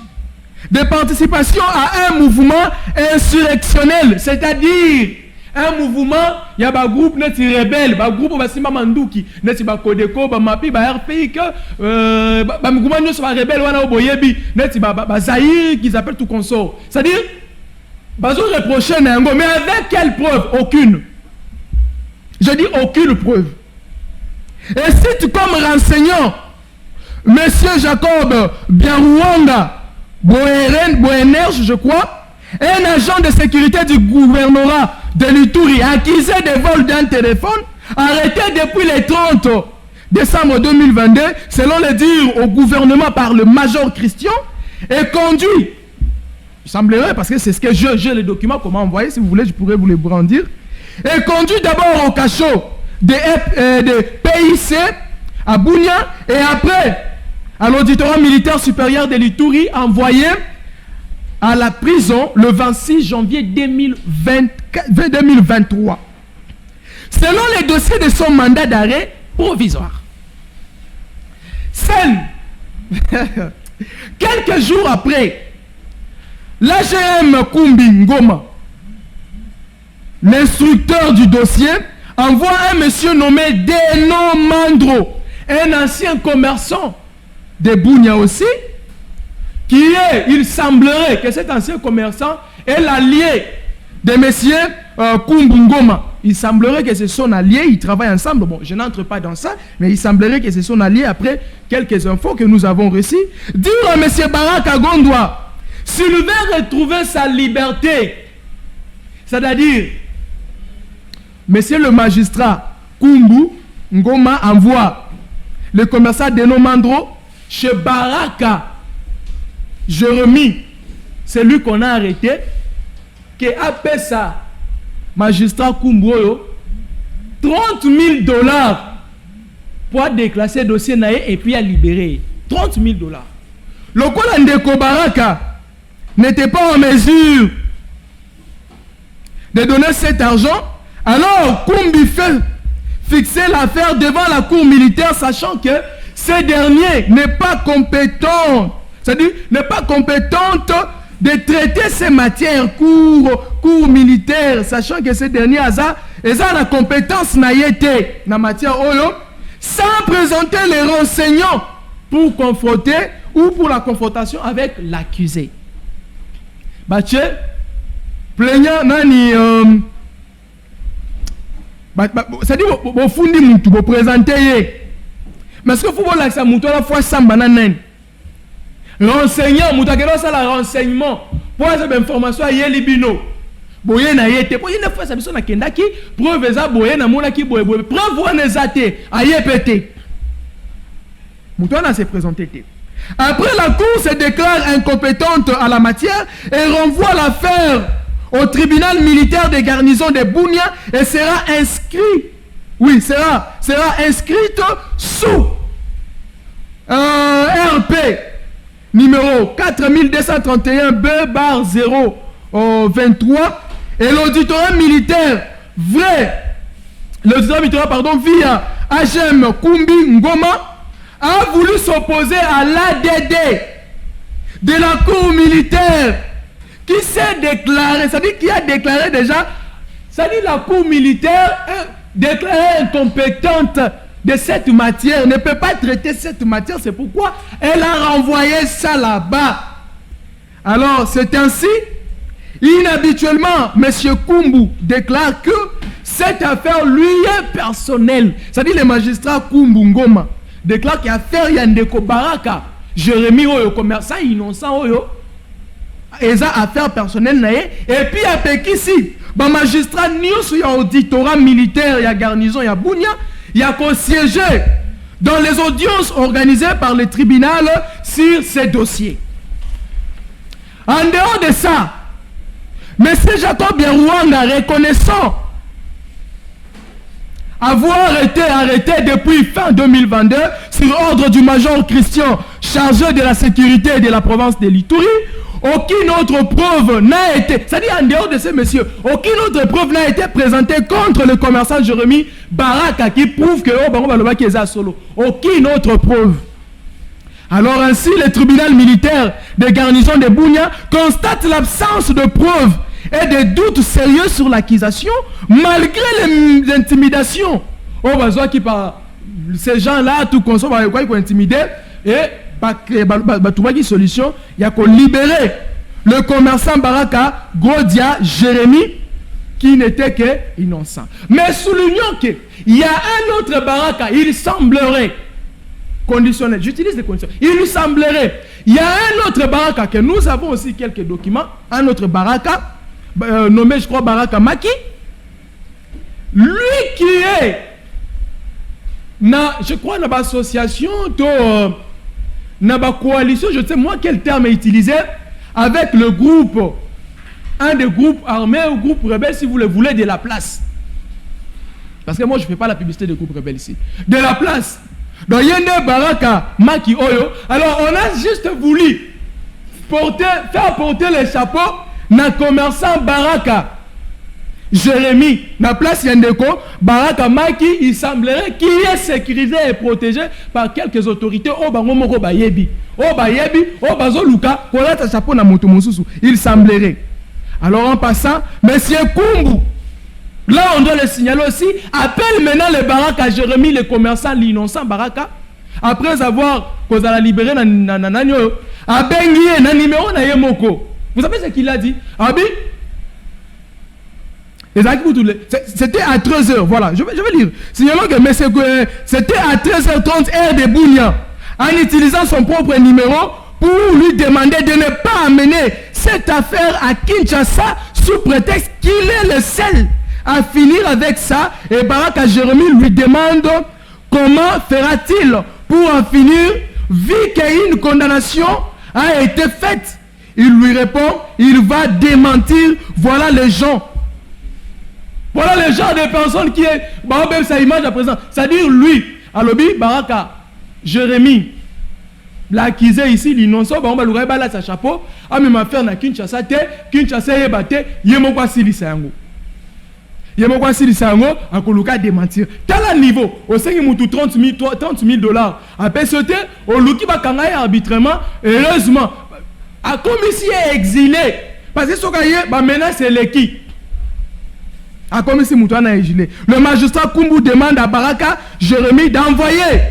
de participation à un mouvement insurrectionnel, c'est-à-dire un mouvement, il y a un groupe neti rebelle, un groupe Basima Mandouki, neti ba Kodeko, ba Mapi, ba RPI, ba mouvement nous soit rebelle, wana oboyebi, neti ba Zahir, qui s'appelle tout consort. C'est-à-dire, bazo reproché Nango, mais avec quelle preuve? Aucune. Je dis aucune preuve. Et cite comme renseignant Monsieur Jacob Biarouanga Boenerge, je crois, un agent de sécurité du gouvernorat de l'Ituri accusé de vol d'un téléphone, arrêté depuis le 30 décembre 2022, selon les dires au gouvernement par le major Christian, et conduit, il semblerait, parce que c'est ce que j'ai les documents, comment envoyer, si vous voulez, je pourrais vous les brandir, et conduit d'abord au cachot de PIC à Bounia, et après à l'auditorat militaire supérieur de l'Ituri, envoyé à la prison le 26 janvier 2023. Selon les dossiers de son mandat d'arrêt provisoire. Quelques jours après, l'AGM Kumbi Ngoma, l'instructeur du dossier, envoie un monsieur nommé Deno Mandro, un ancien commerçant de Bounia aussi, qui est, il semblerait que cet ancien commerçant est l'allié de messieurs Kumbungoma. Il semblerait que c'est son allié, ils travaillent ensemble. Bon, je n'entre pas dans ça, mais il semblerait que c'est son allié après quelques infos que nous avons reçues. Dire à monsieur Baraka Gondwa, s'il veut retrouver sa liberté, c'est-à-dire, monsieur le magistrat Kumbu Ngoma envoie le commerçant Deno Mandro chez Baraka Jérémie, c'est lui qu'on a arrêté, qui a payé ça, magistrat Kumboyo, $30 000 pour déclasser le dossier et puis à libérer. $30 000. Le Ndeko Baraka n'était pas en mesure de donner cet argent, alors Kumbi fait fixer l'affaire devant la cour militaire, sachant que ce dernier n'est pas compétent, c'est-à-dire n'est pas compétente de traiter ces matières, cours militaires, sachant que ce dernier a la compétence naïté dans la matière Oyo, sans présenter les renseignants pour confronter ou pour la confrontation avec l'accusé. Bache, plaignant, nani, c'est-à-dire, vous fundi moutou, vous présentez. Mais ce que vous voulez, c'est moutou à la fois sans banane. Renseignant, moutou à la renseignement, pour avoir des informations à Yelibino. boye na yete po yene fois sabiso na kendaki preuve eza boye na mona ki boye preuve wana ezate ayepete Moutouana s'est présenté. Après, la cour se déclare incompétente à la matière et renvoie l'affaire au tribunal militaire des garnisons de Bunia et sera inscrit, oui, sera inscrite sous RP numéro 4231B/023 et l'auditorat militaire via HM Kumbi Ngoma a voulu s'opposer à l'ADD de la cour militaire qui s'est déclaré, c'est-à-dire qui a déclaré déjà, c'est-à-dire la cour militaire déclarée incompétente de cette matière, ne peut pas traiter cette matière, c'est pourquoi elle a renvoyé ça là-bas. Alors c'est ainsi, inhabituellement, M. Kumbu déclare que cette affaire lui est personnelle, c'est-à-dire le magistrat Kumbu Ngoma déclare qu'il y a affaire Yandeko Baraka, Jérémy Oyo, commerçant innocent Oyo, et ça affaire personnelle naé, et puis après ici, le magistrat Nios, il y a auditorat militaire, il y a garnison, il y a Bunia, il y a siégé dans les audiences organisées par le tribunal sur ces dossiers. En dehors de ça, M. Jacob Yarouanga, reconnaissant avoir été arrêté depuis fin 2022 sur ordre du major Christian, chargé de la sécurité de la province de l'Ituri, aucune autre preuve n'a été, c'est-à-dire en dehors de ces messieurs, aucune autre preuve n'a été présentée contre le commerçant Jérémy Baraka qui prouve que solo. Aucune autre preuve. Alors ainsi, le tribunal militaire de garnison de Bunia constate l'absence de preuves et des doutes sérieux sur l'accusation, malgré les intimidations. Oh, bah, qui par ces gens-là, tout consomme, ils sont intimidés, et trouver une solution, il y a qu'on libérer le commerçant Baraka, Godia, Jérémy, qui n'était que innocent. Mais soulignons qu'il y a un autre Baraka, il semblerait, conditionnel, j'utilise des conditions, il semblerait, il y a un autre Baraka, que nous avons aussi quelques documents, un autre Baraka, nommé je crois Baraka Maki, lui qui est je crois dans l'association dans la coalition, je ne sais moi quel terme est utilisé, avec le groupe, un des groupes armés ou groupe rebelle si vous le voulez, de la place, parce que moi je ne fais pas la publicité de groupe rebelle ici, de la place, donc il y a un Baraka Maki Oyo. Alors on a juste voulu faire porter les chapeaux na commerçant Baraka Jérémy, na place Yandeko, Baraka Maki, il semblerait qu'il est sécurisé et protégé par quelques autorités. Oh bangomoko bayebi, oh bazoluka, kolata chapeau na moto mosusu. Il semblerait. Alors en passant, Monsieur Kumbu, là on doit le signaler aussi, appelle maintenant le Baraka Jérémy, le commerçant, l'innocent Baraka, après avoir libéré nananyo, abengiye na numéro na yemoko. Vous savez ce qu'il a dit? Abi, c'était à 13h, voilà, je vais lire. Signalons que c'était à 13h30 heure de Bunia, en utilisant son propre numéro pour lui demander de ne pas amener cette affaire à Kinshasa sous prétexte qu'il est le seul à finir avec ça. Et Baraka Jérémy lui demande comment fera-t-il pour en finir vu qu'une condamnation a été faite. Il lui répond, il va démentir. Voilà les gens. Voilà le genre de personnes qui est, même sa image à présent. C'est-à-dire lui, Alobi, Baraka, Jérémy, l'accusé ici, l'innocent, on va lui reballer sa chapeau, a même affaire na Kinshasa, Kinshasa yebate, yemokwa silisango. Yemokwa silisango, a koluka démentir. Tel niveau, au 5 $30 000, à PCT, au luki bakanga arbitrairement, heureusement, a commissaire est exilé, parce que ce qu'il y a, maintenant c'est l'équipe. A commissaire Moutouana est exilé. Le magistrat Kumbu demande à Baraka Jérémy d'envoyer.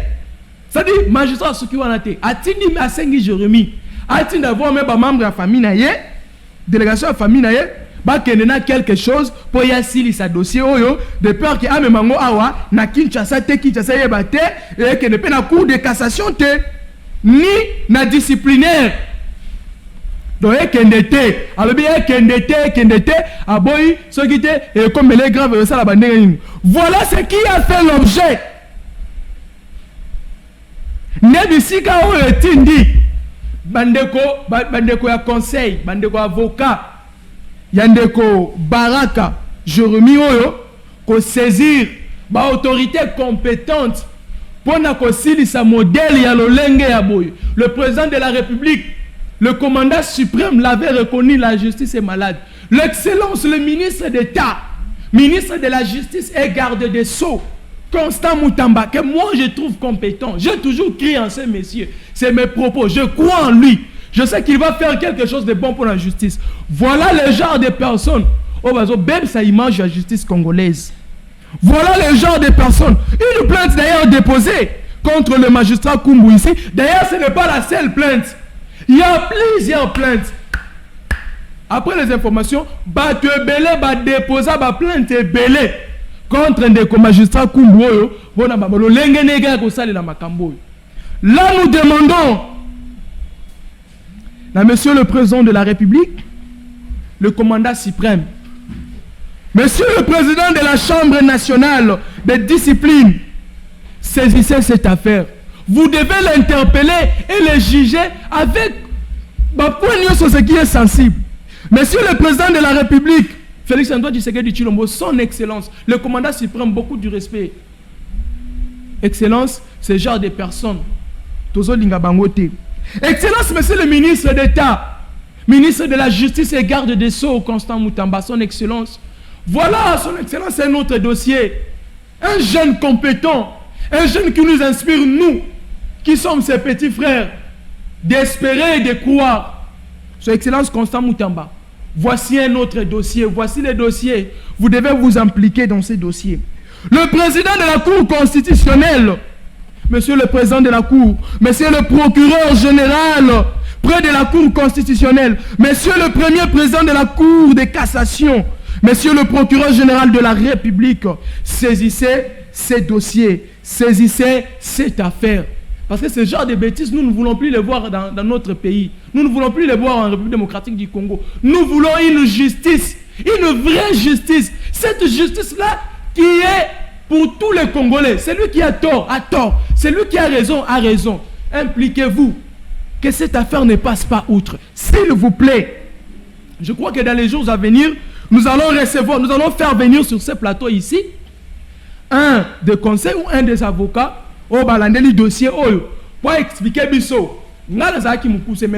C'est-à-dire, magistrat Sukiwanate, a-t-il mis à Sengi Jérémy, a-t-il d'avoir même un membre de la famille naïe, délégation de la famille naïe, bah qu'il y a quelque chose pour y assurer sa dossier, de peur qu'il y a même un awa, na Kinshasa yebate, et qu'il n'y ait pas de cour de cassation, ni na disciplinaire. Donc, Kendete, alors bien Kendete, aboyi, ce qui était, et comme les graves, ça la bande. Voilà ce qui a fait l'objet. Nebisika o etindi, bandeko ya conseil, bandeko avocat, yandeko baraka, Jérémie oyo, ko saisir, ba autorité compétente, pour na ko silisa modèle ya lolenge ya boy. Le président de la République, le commandant suprême l'avait reconnu, la justice est malade. L'excellence, le ministre d'État, ministre de la Justice et garde des Sceaux, Constant Moutamba, que moi je trouve compétent. J'ai toujours crié en ce monsieur. C'est mes propos. Je crois en lui. Je sais qu'il va faire quelque chose de bon pour la justice. Voilà le genre de personnes. Oh, même sa image de la justice congolaise. Voilà le genre de personnes. Une plainte d'ailleurs déposée contre le magistrat Kumbu ici. D'ailleurs, ce n'est pas la seule plainte. Il y a plusieurs plaintes. Après les informations, tu es belé, déposer ma plainte est belé contre un magistrat Kumbu. Là, nous demandons à Monsieur le Président de la République, le commandant suprême, Monsieur le Président de la Chambre nationale de discipline, saisissez cette affaire. Vous devez l'interpeller et le juger avec ce qui est sensible. Monsieur le Président de la République, Félix Antoine Tshisekedi Tshilombo, son excellence, le commandant suprême, beaucoup du respect. Excellence, ce genre de personnes. Excellence, Monsieur le ministre d'État, ministre de la Justice et garde des Sceaux, Constant Moutamba, son excellence. Voilà, son excellence, c'est notre dossier. Un jeune compétent, un jeune qui nous inspire, nous, qui sommes ses petits frères, d'espérer et de croire. Son excellence, Constant Moutamba. Voici un autre dossier, voici les dossiers. Vous devez vous impliquer dans ces dossiers. Le président de la Cour constitutionnelle, Monsieur le président de la Cour, Monsieur le procureur général, près de la Cour constitutionnelle, Monsieur le premier président de la Cour de cassation, Monsieur le procureur général de la République, saisissez ces dossiers, saisissez cette affaire. Parce que ce genre de bêtises, nous ne voulons plus les voir dans notre pays. Nous ne voulons plus les voir en République démocratique du Congo. Nous voulons une justice, une vraie justice. Cette justice-là qui est pour tous les Congolais. Celui qui a tort, a tort. Celui qui a raison, a raison. Impliquez-vous. Que cette affaire ne passe pas outre. S'il vous plaît. Je crois que dans les jours à venir, nous allons faire venir sur ce plateau ici un des conseils ou un des avocats au balandeli dossier pour expliquer biso. Mais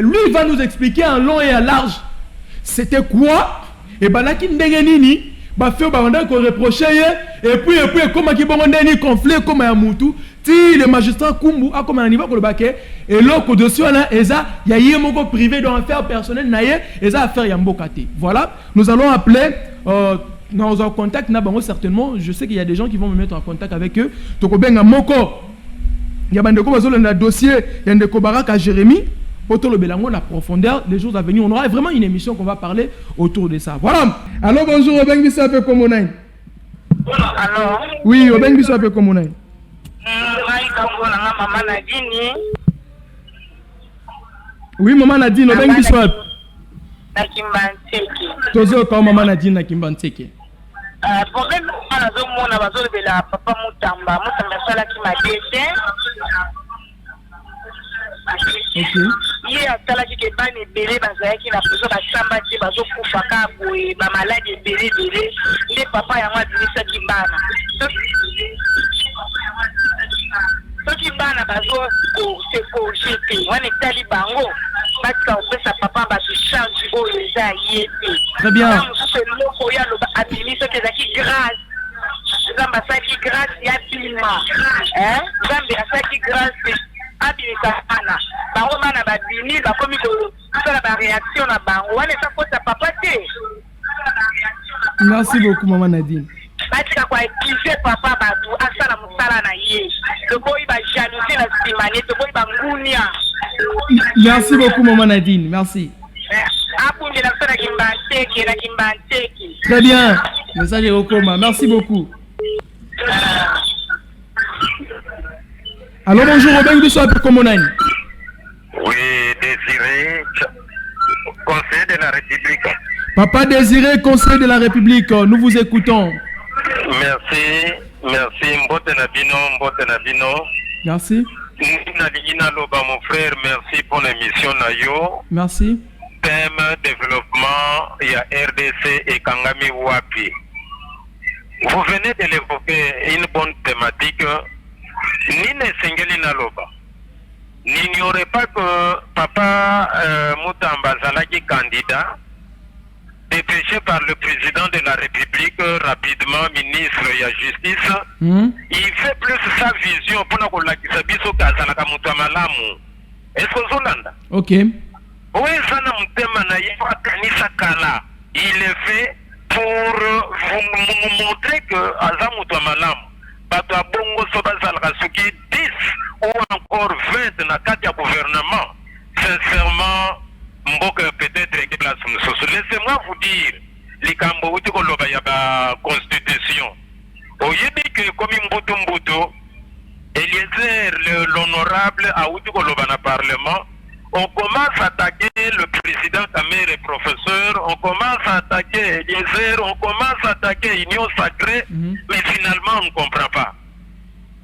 lui il va nous expliquer en long et en large c'était quoi et balaki ndengenini ba fait banda ko reprocher et puis comment qui bon ndeni conflit comme ya mutu ti le magistrat Kumbu a comme un niveau ko le baké et l'autre dossier là eza ya yemoko privé dans affaire personnelle naie eza affaire ya mbokate. Voilà, nous allons appeler nous en contact na bango certainement. Je sais qu'il y a des gens qui vont me mettre en contact avec eux. Tokobenga moko il y a un dossier, il y a un Baraka Jérémie, autour de Belango, la profondeur, les jours à venir. On aura vraiment une émission qu'on va parler autour de ça. Voilà. Alors bonjour, Obeng Bisso Ape Komonai. Allô? Oui, Obeng Bisso Ape Komonai. Oui, Maman Nadine, Obeng Bisso Ape. Tozo quand Maman Nadine na Kimbanteke. Problème on a besoin de la papa Moutamba sala qui m'a dit il y a sala qui est bani belé bazaya qui na besoin de samba qui bazo kufa ka boy ba malade belé les papa ya moi dit ça qui bana so qui bana bazo c'est pour jeter on est tali bango parce qu'on peut sa papa va se changer au les très bien. C'est le ya lo administre que ça qui grâce zamba ça qui grâce ya bilima zamba ça qui grâce abimisa ana bango mana ba bini ba komi ko sala ba réaction na bango wana ça faut sa papa te. Merci beaucoup Maman Nadine. Batika kwa épuiser papa batu asala musala na ye le boy ba jalousie na simane le boy ba ngunia. Merci beaucoup Maman Nadine, merci. Très bien. Message est au coma. Merci beaucoup. Alors bonjour, Obeng Bisso Ape Komonai. Oui, Désiré, la République. Papa Désiré, conseiller de la République, nous vous écoutons. Merci, Mbote Nabino. Merci. Mon frère, merci pour l'émission Nayo. Merci. Thème développement, il y a RDC et Kangami Wapi. Vous venez de l'évoquer, une bonne thématique. Nine Sengeli Naloba. N'ignorez pas que Papa Moutamba Zalaki candidat, dépêché par le président de la République, rapidement ministre de la Justice, il fait plus sa vision pour la Kisabiso Kazalaka Moutamalamu. Est-ce que vous entendez? Ok. Oui, ça n'a pas Kanisa Kala. Il est fait pour vous montrer que Azam Moutamalamu, Bata Bongo Soba Zalkasuki 10 ou encore 20 dans le cadre du gouvernement, sincèrement, peut-être laissez-moi vous dire, les Cambodgiens ont la constitution. Au lieu que comme Mbuto, Eliezer, l'honorable, a eu le parlement, on commence à attaquer le président Kamere, professeur, on commence à attaquer Eliezer, on commence à attaquer Union Sacrée, mais finalement on ne comprend pas.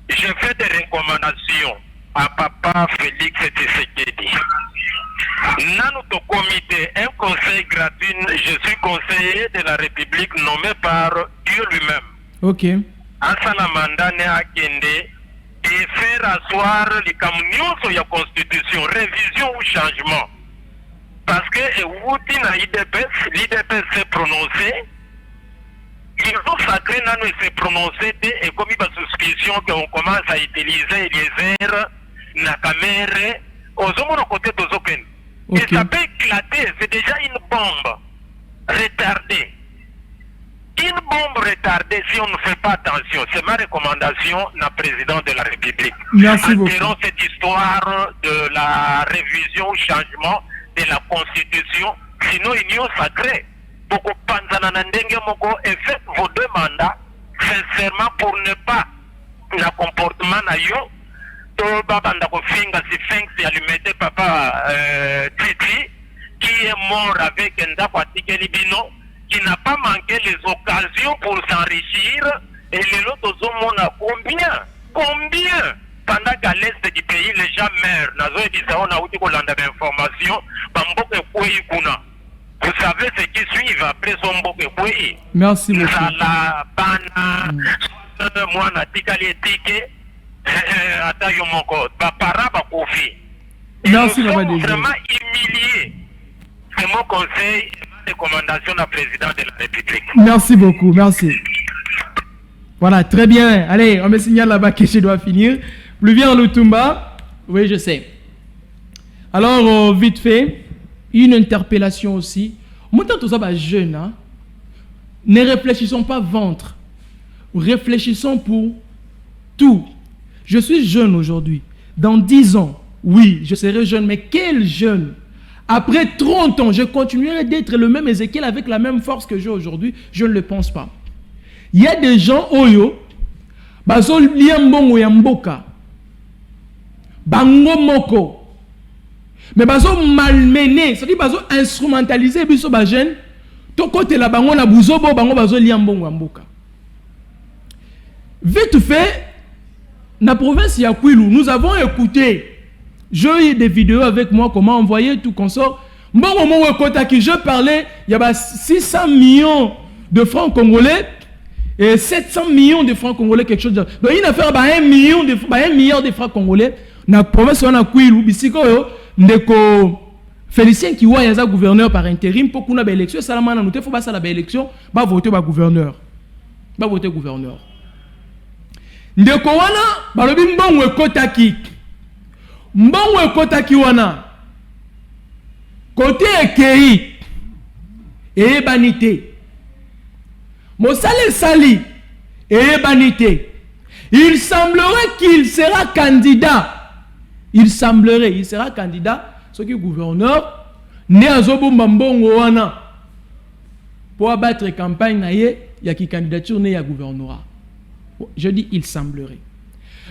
J'ai fait des recommandations à Papa Félix Tshisekedi. Dans notre comité, un conseil gratuit, je suis conseiller de la République nommé par Dieu lui-même. Ok. Asana Mandane Akende et faire asseoir les camions sur la constitution, révision ou changement. Parce que l'IDPS s'est prononcé, ils ont sacré nous s'est prononcé et comme il y a suspicion qu'on commence à utiliser les airs, la caméra, aux hommes côté de Zoken. Et ça peut éclater, c'est déjà une bombe retardée. Une bombe retardée si on ne fait pas attention. C'est ma recommandation, la présidente de la République. Merci beaucoup. Enterrons cette histoire de la révision ou changement de la Constitution, sinon union sacrée. Pour que Panzanandenge Moko ait fait vos deux mandats, sincèrement, pour ne pas le comportement naïo. Papa Titi, qui est mort avec Ndakwati Kelibino, qui n'a pas manqué les occasions pour s'enrichir, et les autres hommes ont combien pendant qu'à l'est du pays les gens meurent. Vous savez ce qui suit après son bokeh. Merci beaucoup. Merci, vraiment humilié. C'est mon conseil de recommandation de la présidente de la République. Merci beaucoup, merci. Voilà, très bien. Allez, on me signale là-bas que je dois finir. Pluvien Lutumba, oui, je sais. Alors, vite fait, une interpellation aussi. Moi, tant que ça, jeune, hein, ne réfléchissons pas ventre. Réfléchissons pour tout. Je suis jeune aujourd'hui. Dans 10 ans, oui, je serai jeune, mais quel jeune? Après 30 ans, je continuerai d'être le même Ézéchiel avec la même force que j'ai aujourd'hui? Je ne le pense pas. Il y a des gens, oyo, bazo liambongo yamboka, bango moko, mais bazo malmené, c'est-à-dire bazo instrumentalisé, biso ba jeune, to côté la bango na buzobo, bango bazo liambongo yamboka. Vite fait, dans la province Yakwilu, nous avons écouté, j'ai eu des vidéos avec moi, comment envoyer tout consort. Bon, au moment où je parlais, il y a 600 millions de francs congolais et 700 millions de francs congolais, quelque chose de... Donc, il y a affaire à 1 milliard de francs congolais. Dans la province Yakwilu, bisiko yo, ndeko Félicien Kiwa, il y a un gouverneur par intérim, pour qu'on ait une élection, salamana, nous, il faut passer à la élection, va voter par gouverneur. Va voter gouverneur. Ndeko wana balobi mbongo ekotaki. Mbongo ekotaki wana. Côté ekei ebanité. Mosale sali ebanité. Il semblerait qu'il sera candidat. Il sera candidat ce qui est gouverneur né azobomba mbongo wana pour abattre campagne na ye ya ki candidature né ya gouvernorat. Je dis il semblerait.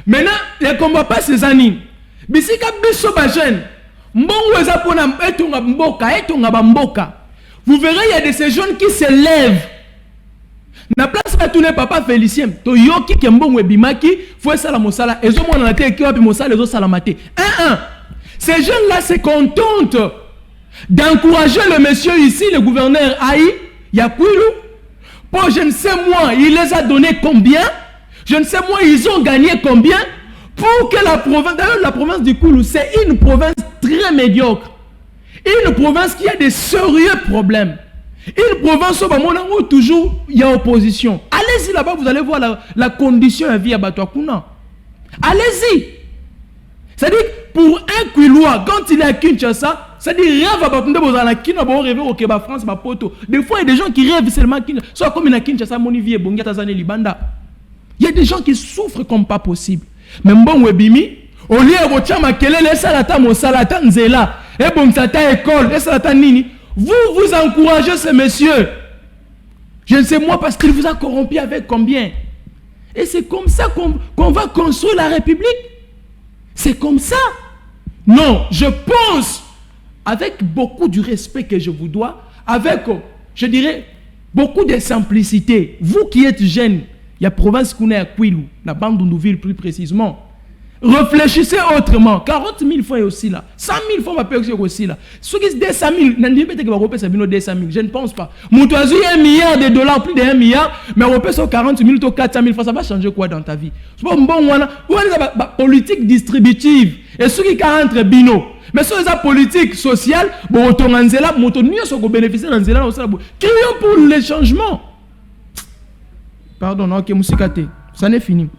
Maintenant, les combats pas ces années. Bisika biso ba jeune. Mbongo eza pona etonga mboka, etonga ba mboka. vous verrez, il y a de ces jeunes qui se lèvent. Na place à tous les papas Félicien. To yoki kembongo bimaki, faut ça la mosala. Et zo mo na te ki wapi mosala les autres salamate. Ces jeunes-là se contentent d'encourager le monsieur ici, le gouverneur Aïe, Yakwilu. Pour je ne sais moi, il les a donné combien? Je ne sais moi, ils ont gagné combien? Pour que la province, d'ailleurs la province du Koulou, c'est une province très médiocre. Une province qui a des sérieux problèmes. Une province où toujours il y a opposition. Allez-y là-bas, vous allez voir la condition de vie à Batouakouna. Allez-y. C'est-à-dire, pour un Kwiloua, quand il est à Kinshasa, c'est-à-dire, rêve à Batunde, vous allez à Kinshasa, vous rêvez au Québec, France, Mapoto. Des fois, il y a des gens qui rêvent seulement à Kinshasa. Soit comme il y a Kinshasa, Monivier, Bongia, Tazane, Libanda. Il y a des gens qui souffrent comme pas possible. Mais bon, Webimi, au lieu de Rochama, quel est le salata, mon salata, Nzela, et bon, salata école, et salata Nini. Vous encouragez ce monsieur. Je ne sais moi parce qu'il vous a corrompu avec combien. Et c'est comme ça qu'on va construire la République. C'est comme ça. Non, je pense, avec beaucoup du respect que je vous dois, avec, je dirais, beaucoup de simplicité. Vous qui êtes jeunes, il y a province qu'on est à Kwilu, la bande d'Undouville plus précisément. Réfléchissez autrement. 40 000 fois aussi là. 100 000 fois ma paix aussi là. Ceux qui se 200 000, je ne pense pas. Moutouazou, il y a $1 milliard, plus de 1 milliard, mais on peut sur 40 000 ou 400 000 fois, ça va changer quoi dans ta vie? C'est pas bon, politique distributive. Et ceux qui rentrent bino. Mais sur la politique sociale, bon, on là, on bénéficie de là, crions pour les changements. Pardon, ok, Moussikate, ça n'est fini.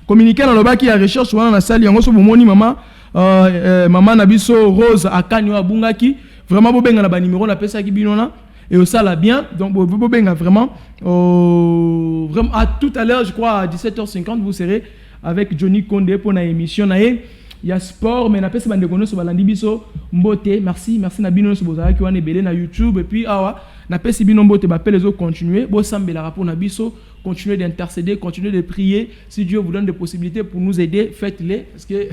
Communiquer dans le bas qui a recherche souvent dans la salle, il y a un moni maman, maman Nabiso Rose Akanyo Abungaki, vraiment bobenga na ba numéro na pesa ki binona et au ça là bien, donc bobenga vraiment vraiment à tout à l'heure, je crois à 17h50 vous serez avec Johnny Condé pour na émission na il y a sport mais na pesa bande kono so balandi biso mbote, merci na bino so bozala ki wana belé na YouTube et puis awa na pesa bino mbote ba les autres continuer bo sambela rapport na biso. Continuez d'intercéder, continuez de prier. Si Dieu vous donne des possibilités pour nous aider, faites-les. Parce que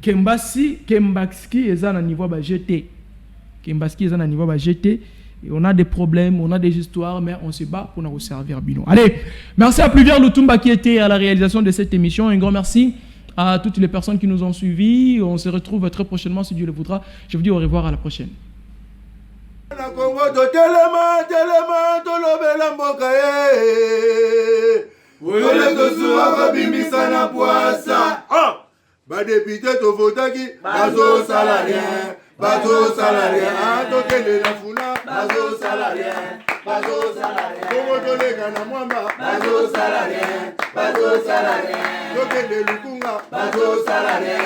Kembaski est à un niveau jeté. Kembaski est à un niveau jeté. Et on a des problèmes, on a des histoires, mais on se bat pour nous servir Bino. Allez, merci à Pluvière Lutumba qui était à la réalisation de cette émission. Un grand merci à toutes les personnes qui nous ont suivis. On se retrouve très prochainement si Dieu le voudra. Je vous dis au revoir, à la prochaine. Na Congo to telema to lobela mboka Wole to suwa kabimisa na poasa Ba député to votaki bazo salarien to kele la funa bazo salarien Congo to lega na mwamba bazo salarien to kele lukunga bazo salarien